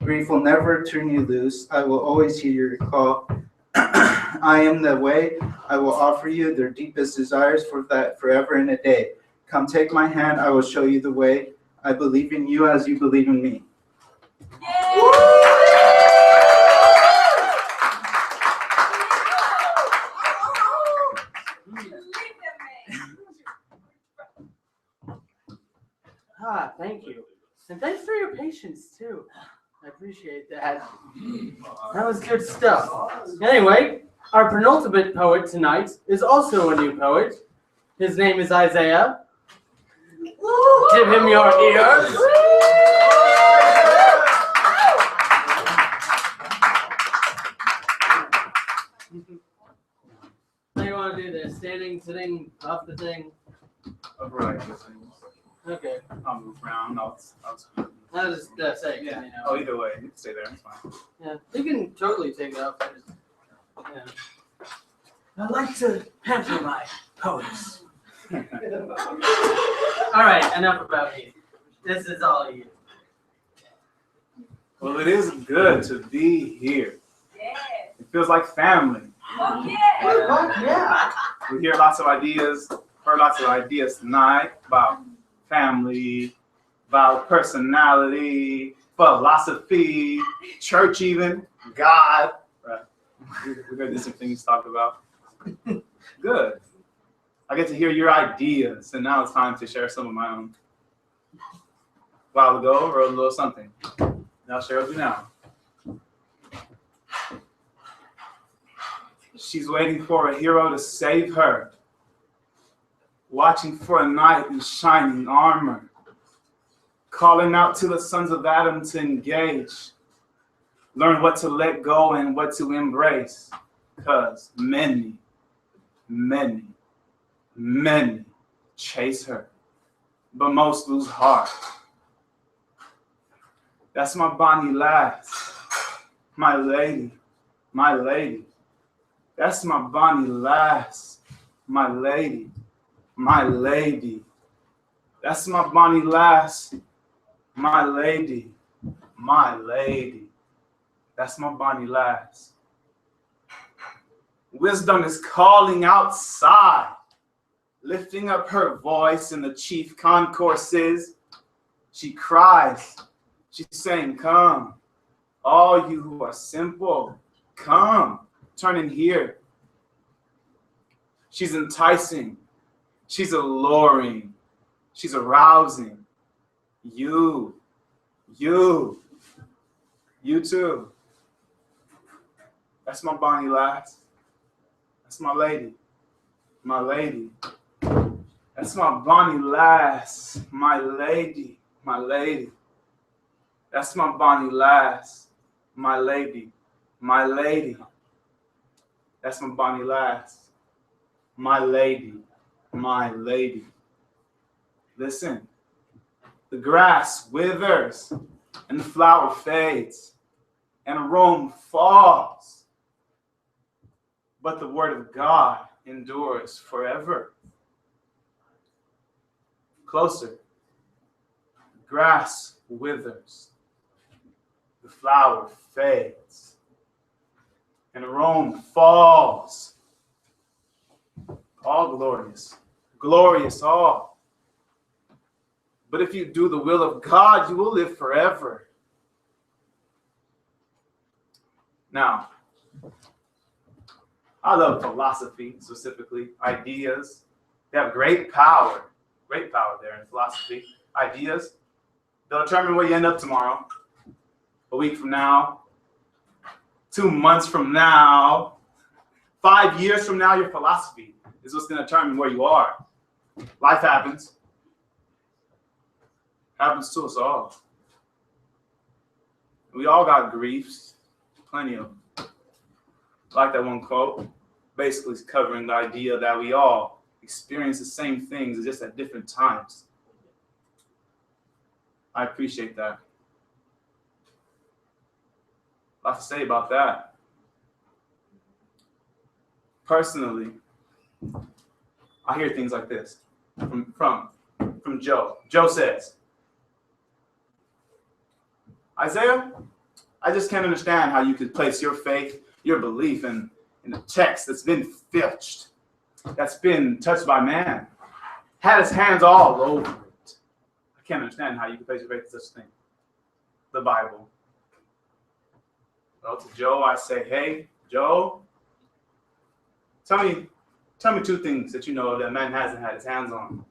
Grief will never turn you loose, I will always hear your call. I am the way, I will offer you their deepest desires for that forever and a day. Come take my hand, I will show you the way. I believe in you as you believe in me. Thank you. And thanks for your patience, too. I appreciate that. That was good stuff. Anyway, our penultimate poet tonight is also a new poet. His name is Isaiah. Give him your ears. How do you want to do this? Standing, sitting, off the thing? A variety of things. Okay. I'll move around. I'll I was just saying. yeah. You know. Oh, either way, you can stay there. It's fine. Yeah, you can totally take it off. Yeah. I like to pamper my poets. All right, enough about me. This is all you. Well, it is good to be here. Yeah. It feels like family. Oh, yeah. Yeah. We heard lots of ideas tonight about family, about personality, philosophy, church even, God. Right. We heard different things talked about. Good. I get to hear your ideas, and now it's time to share some of my own. A while ago, I wrote a little something. And I'll share with you now. She's waiting for a hero to save her, watching for a knight in shining armor, calling out to the sons of Adam to engage, learn what to let go and what to embrace, because many chase her, but most lose heart. That's my bonny lass, my lady. That's my bonny lass, my lady. That's my bonny lass, my lady. That's my bonny lass. Wisdom is calling outside, lifting up her voice in the chief concourses. She cries, she's saying, come, all you who are simple, come, turn in here. She's enticing, she's alluring, she's arousing. You too. That's my bonny lass. That's my lady. That's my bonny lass, my lady. That's my bonny lass, my lady. That's my bonny lass, My lady, my lady. Listen, the grass withers and the flower fades and a Rome falls. But the word of God endures forever. Closer. The grass withers. The flower fades. And a Rome falls. All glorious. Glorious all. But if you do the will of God, you will live forever. Now, I love philosophy, specifically ideas. They have great power there in philosophy. Ideas, they'll determine where you end up tomorrow, a week from now, 2 months from now, 5 years from now. Your philosophy is what's going to determine where you are. Life happens. Happens to us all. We all got griefs, plenty of them. Like that one quote, basically covering the idea that we all experience the same things, just at different times. I appreciate that. A lot to say about that. Personally, I hear things like this from Joe. Joe says, Isaiah, I just can't understand how you could place your faith, your belief in a text that's been filched, that's been touched by man, had his hands all over it. I can't understand how you could place your faith in such a thing. The Bible. Well, to Joe, I say, hey, Joe, tell me 2 things that you know that man hasn't had his hands on.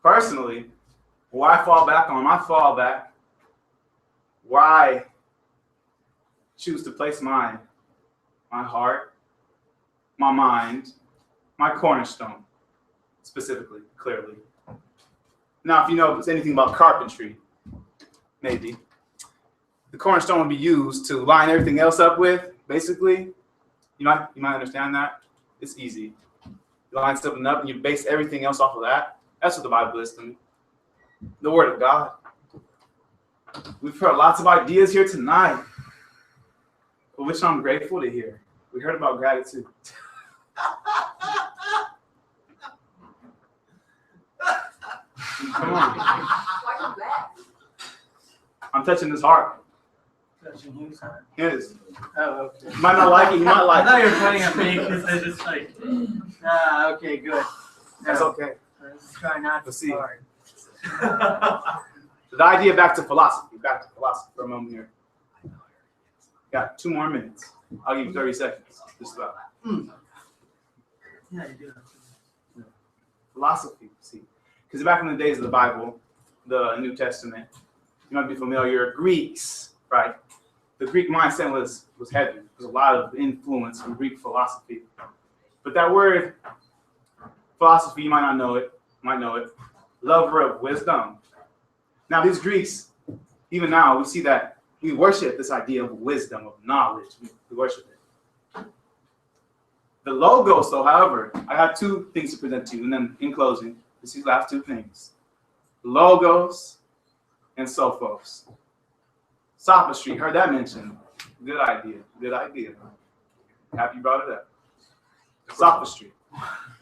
Personally, where I fall back, where I choose to place my heart, my mind, my cornerstone, specifically, clearly. Now, if you know anything about carpentry, maybe, the cornerstone would be used to line everything else up with, basically. You might understand that. It's easy. You line something up and you base everything else off of that. That's what the Bible is to me. The Word of God. We've heard lots of ideas here tonight, for which I'm grateful to hear. We heard about gratitude. Come on. I'm touching his heart. Touching his heart. His. Oh, okay. You might not like it. You might like it. I thought you were pointing at me because I just like. Okay, good. That's okay. Let's try not to see. Hard. The idea back to philosophy for a moment here. Got 2 more minutes. I'll give you 30 seconds. Just about. Yeah, you do. Philosophy, see. Because back in the days of the Bible, the New Testament, you might be familiar, Greeks, right? The Greek mindset was heavy. There's a lot of influence from Greek philosophy. But that word, philosophy, you might not know it, lover of wisdom. Now, these Greeks, even now, we see that we worship this idea of wisdom, of knowledge. We worship it. The logos, though, however, I have 2 things to present to you. And then in closing, these last 2 things. Logos and sophos. Sophistry, heard that mentioned. Good idea. Happy you brought it up. Sophistry.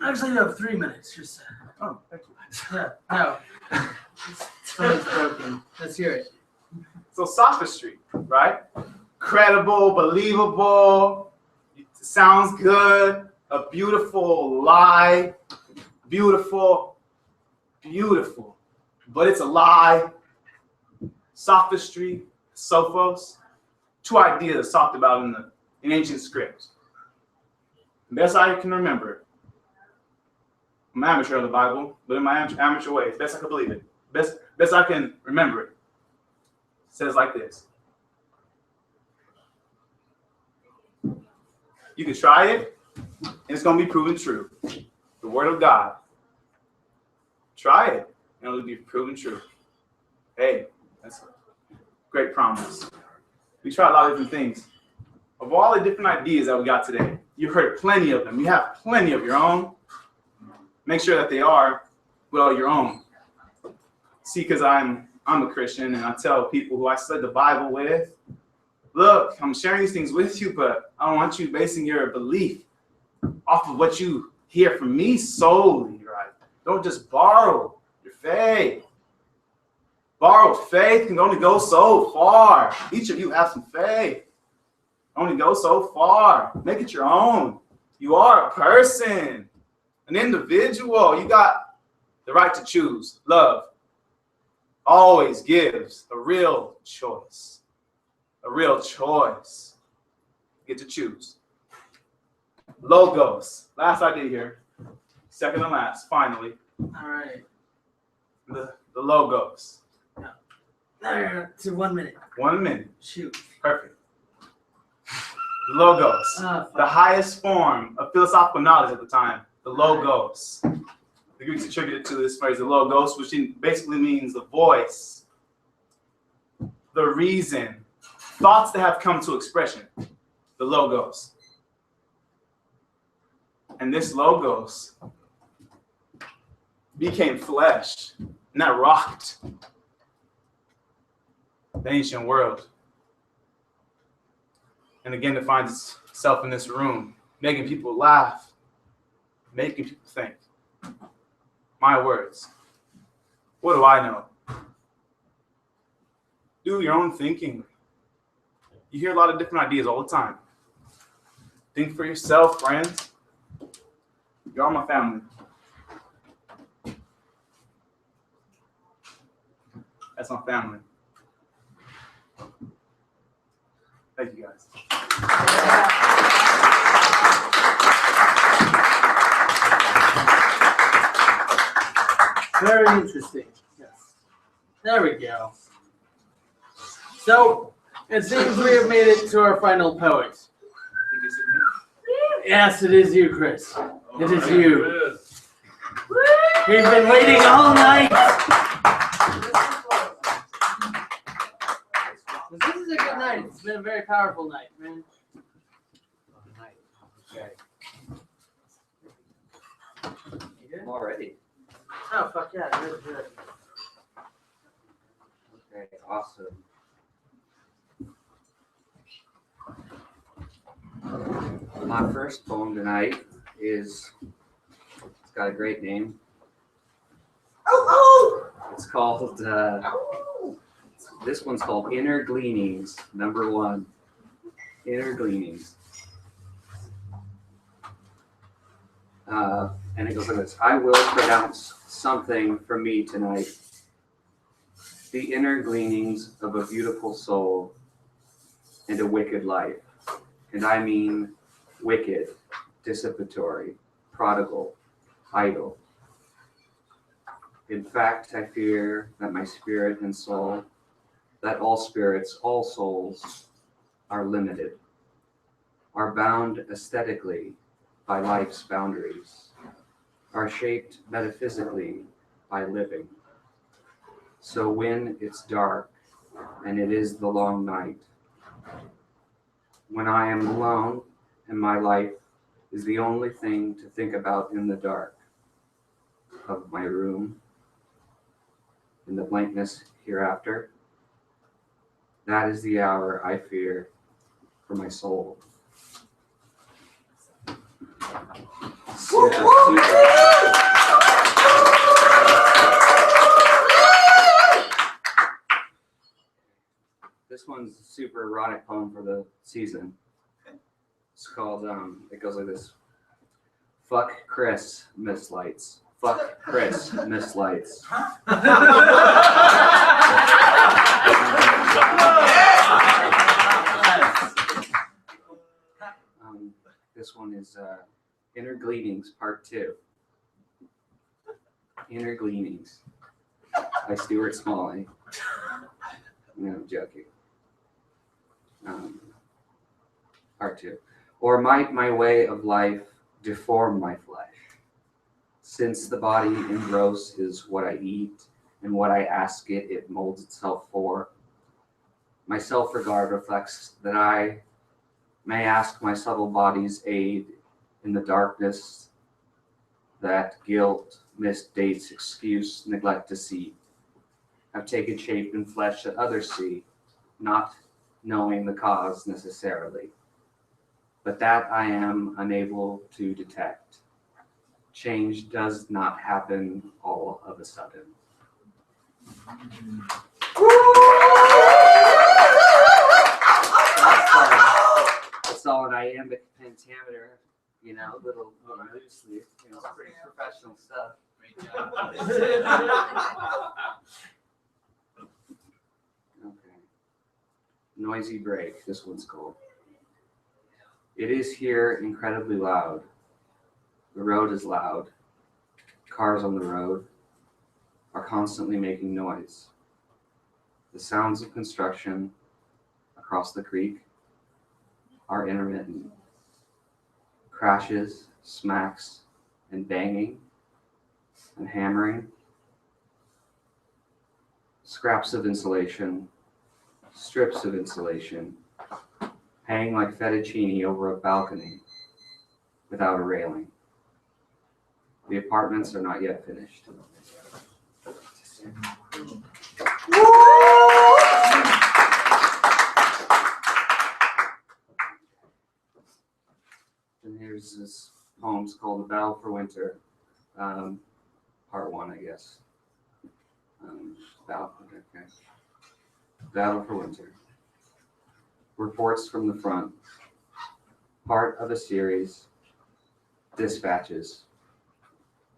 Actually, you have 3 minutes. Just. Oh, thank you. Yeah. No. Phone's broken. Let's hear it. So sophistry, right? Credible, believable, sounds good, a beautiful lie, beautiful, but it's a lie. Sophistry, sophos, 2 ideas talked about in ancient scripts. Best I can remember. I'm an amateur of the Bible, but in my amateur ways, best I can believe it. Best I can remember it. It says like this. You can try it, and it's going to be proven true. The Word of God. Try it, and it'll be proven true. Hey, that's a great promise. We try a lot of different things. Of all the different ideas that we got today, You've heard plenty of them. You have plenty of your own. Make sure that they are, well, your own. See, because I'm a Christian, and I tell people who I study the Bible with, look, I'm sharing these things with you, but I don't want you basing your belief off of what you hear from me solely, right? Don't just borrow your faith. Borrowed faith can only go so far. Each of you have some faith. Only go so far. Make it your own. You are a person, an individual. You got the right to choose. Love always gives a real choice. A real choice. You get to choose. Logos. Last idea here. Second and last, finally. All right. The logos. To 1 minute. 1 minute. Shoot. Perfect. Logos. The highest form of philosophical knowledge at the time. The logos. The Greeks attributed to this phrase, the logos, which basically means the voice, the reason, thoughts that have come to expression. The logos. And this logos became flesh, and that rocked the ancient world. And again, it finds itself in this room, making people laugh, making people think. My words. What do I know? Do your own thinking. You hear a lot of different ideas all the time. Think for yourself, friends. You're all my family. That's my family. Thank you, guys. Very interesting. Yes. There we go. So, it seems we have made it to our final poet. Yes, it is you, Chris. It is you. We've been waiting all night. This is a good night. It's been a very powerful night, man. Okay. I'm all ready. Oh, fuck yeah. Good, good. Okay, awesome. My first poem tonight it's got a great name. It's called, this one's called Inner Gleanings, number 1. Inner Gleanings. And it goes like this. I will pronounce something from me tonight. The inner gleanings of a beautiful soul and a wicked life. And I mean wicked, dissipatory, prodigal, idle. In fact, I fear that my spirit and soul, that all spirits, all souls, are limited, are bound aesthetically by life's boundaries, are shaped metaphysically by living. So when it's dark and it is the long night, when I am alone and my life is the only thing to think about in the dark of my room, in the blankness hereafter, that is the hour I fear for my soul. This one's a super erotic poem for the season. It's called, it goes like this. Fuck Chris, Miss Lights. Fuck Chris, Miss Lights. This one is Inner Gleanings, Part 2. Inner Gleanings by Stuart Smalley. No, I'm joking. Part 2. Or might my way of life deform my flesh, since the body engrosses what I eat and what I ask it, it molds itself for. My self-regard reflects that I may ask my subtle body's aid in the darkness that guilt, misdates, excuse, neglect to see, have taken shape in flesh that others see, not knowing the cause necessarily, but that I am unable to detect. Change does not happen all of a sudden. That's all an iambic pentameter, little loosely. It's pretty professional stuff. Okay. Noisy break, this one's called. It is here incredibly loud. The road is loud. Cars on the road are constantly making noise. The sounds of construction across the creek are intermittent. Crashes, smacks, and banging and hammering. Scraps of insulation, strips of insulation, hang like fettuccine over a balcony without a railing. The apartments are not yet finished. And here's this poem's called The Battle for Winter, part one, I guess. Battle for Winter. Reports from the front. Part of a series. Dispatches.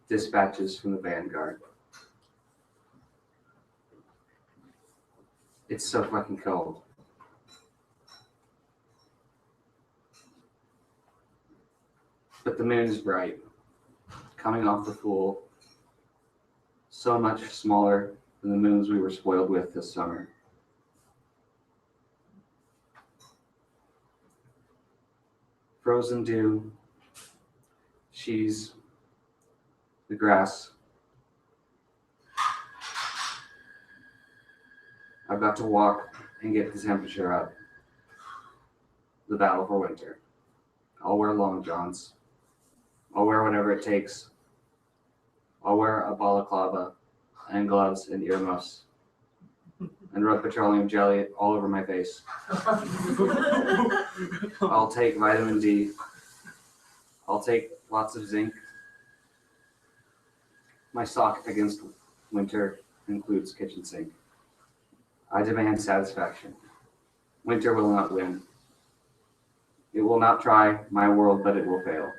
Dispatches from the vanguard. It's so fucking cold. But the moon is bright, coming off the full, so much smaller than the moons we were spoiled with this summer. Frozen dew, she's the grass. I've got to walk and get the temperature up. The battle for winter. I'll wear long johns. I'll wear whatever it takes. I'll wear a balaclava and gloves and earmuffs and rub petroleum jelly all over my face. I'll take vitamin D. I'll take lots of zinc. My sock against winter includes kitchen sink. I demand satisfaction. Winter will not win. It will not try my world, but it will fail.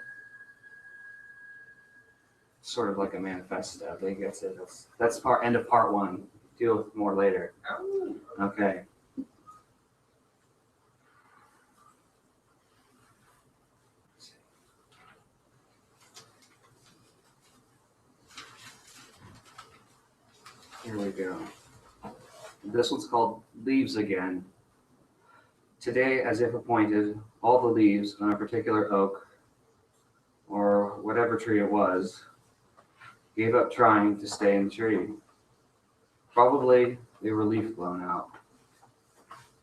Sort of like a manifesto. I think that's it. That's end of part one. Deal with more later. Okay. Here we go. This one's called Leaves Again. Today, as if appointed, all the leaves on a particular oak, or whatever tree it was, gave up trying to stay in the tree. Probably they were leaf blown out.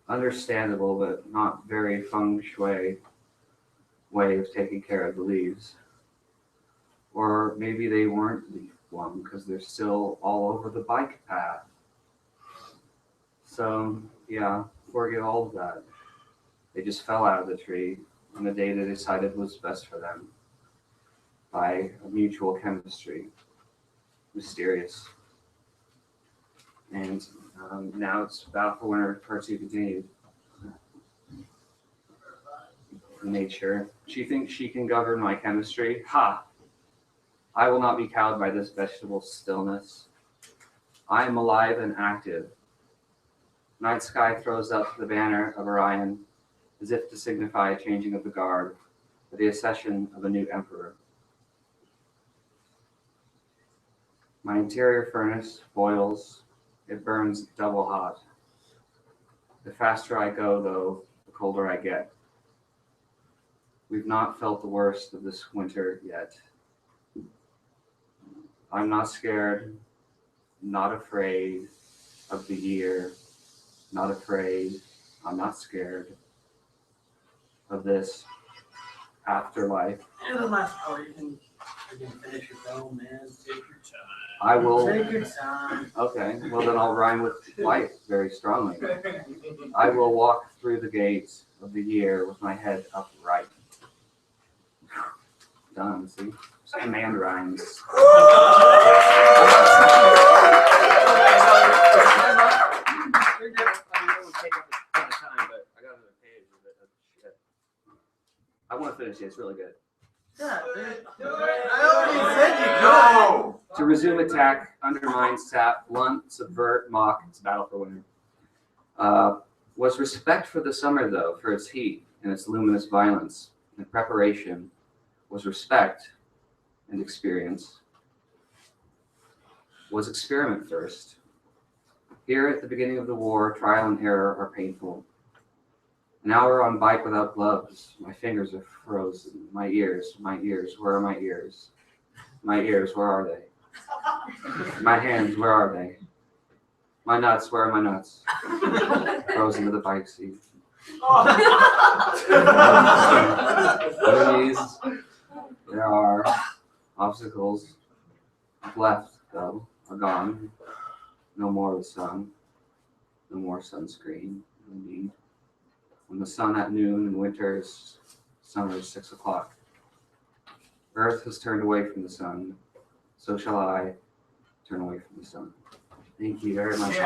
Understandable, but not very feng shui way of taking care of the leaves. Or maybe they weren't leaf blown because they're still all over the bike path. So, yeah, forget all of that. They just fell out of the tree on the day they decided was best for them by a mutual chemistry. Mysterious. And now it's Battle for Winter, part 2 continued. Nature. She thinks she can govern my chemistry. Ha! I will not be cowed by this vegetable stillness. I am alive and active. Night sky throws up the banner of Orion as if to signify a changing of the guard for the accession of a new emperor. My interior furnace boils. It burns double hot. The faster I go, though, the colder I get. We've not felt the worst of this winter yet. I'm not scared, not afraid of the year, not afraid, I'm not scared. of this afterlife. And the last part, you can finish your film, man. Take your time. I will. Take your time. Okay, well then I'll rhyme with life very strongly. I will walk through the gates of the year with my head upright. Done, see? Command rhymes. I want to finish it. It's really good. Yeah, I already said you go. To resume attack, undermine, sap, blunt, subvert, mock. It's a battle for winter. Was respect for the summer, though, for its heat and its luminous violence. And preparation was respect and experience. Was experiment first. Here at the beginning of the war, trial and error are painful. An hour on bike without gloves. My fingers are frozen. My ears, where are my ears? My ears, where are they? My hands, where are they? My nuts, where are my nuts? Frozen to the bike seat. Underneath, there are obstacles left, though, are gone. No more of the sun. No more sunscreen, no need. When the sun at noon in winter is summer is 6 o'clock. Earth has turned away from the sun, so shall I turn away from the sun. Thank you very much.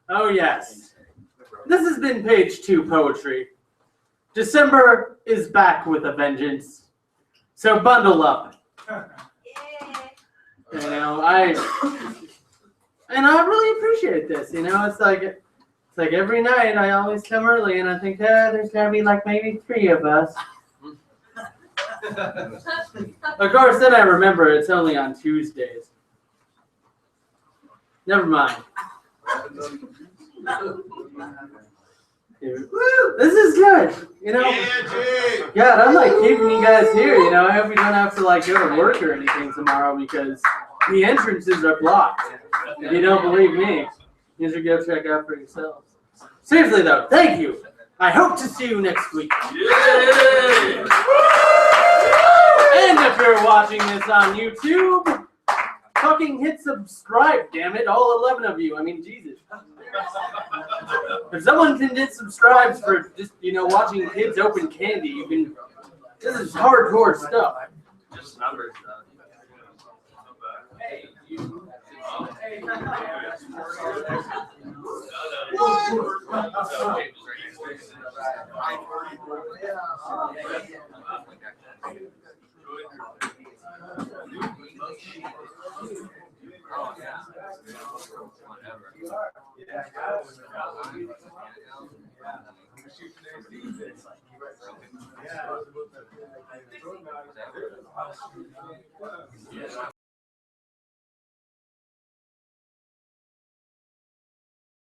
Oh yes. This has been page 2 poetry. December is back with a vengeance. So bundle up. You know, I really appreciate this. You know, it's like every night I always come early and I think, there's gotta be like maybe 3 of us. Of course, then I remember it's only on Tuesdays. Never mind. This is good, you know. God, I'm like keeping you guys here, you know. I hope you don't have to like go to work or anything tomorrow because the entrances are blocked. If you don't believe me, you should go check out for yourselves. Seriously though, thank you. I hope to see you next week. Yay! And if you're watching this on YouTube, fucking hit subscribe, damn it, all 11 of you. I mean, Jesus. If someone can hit subscribes for just, you know, watching kids open candy, you can. This is hardcore stuff. Just numbers, Hey, you.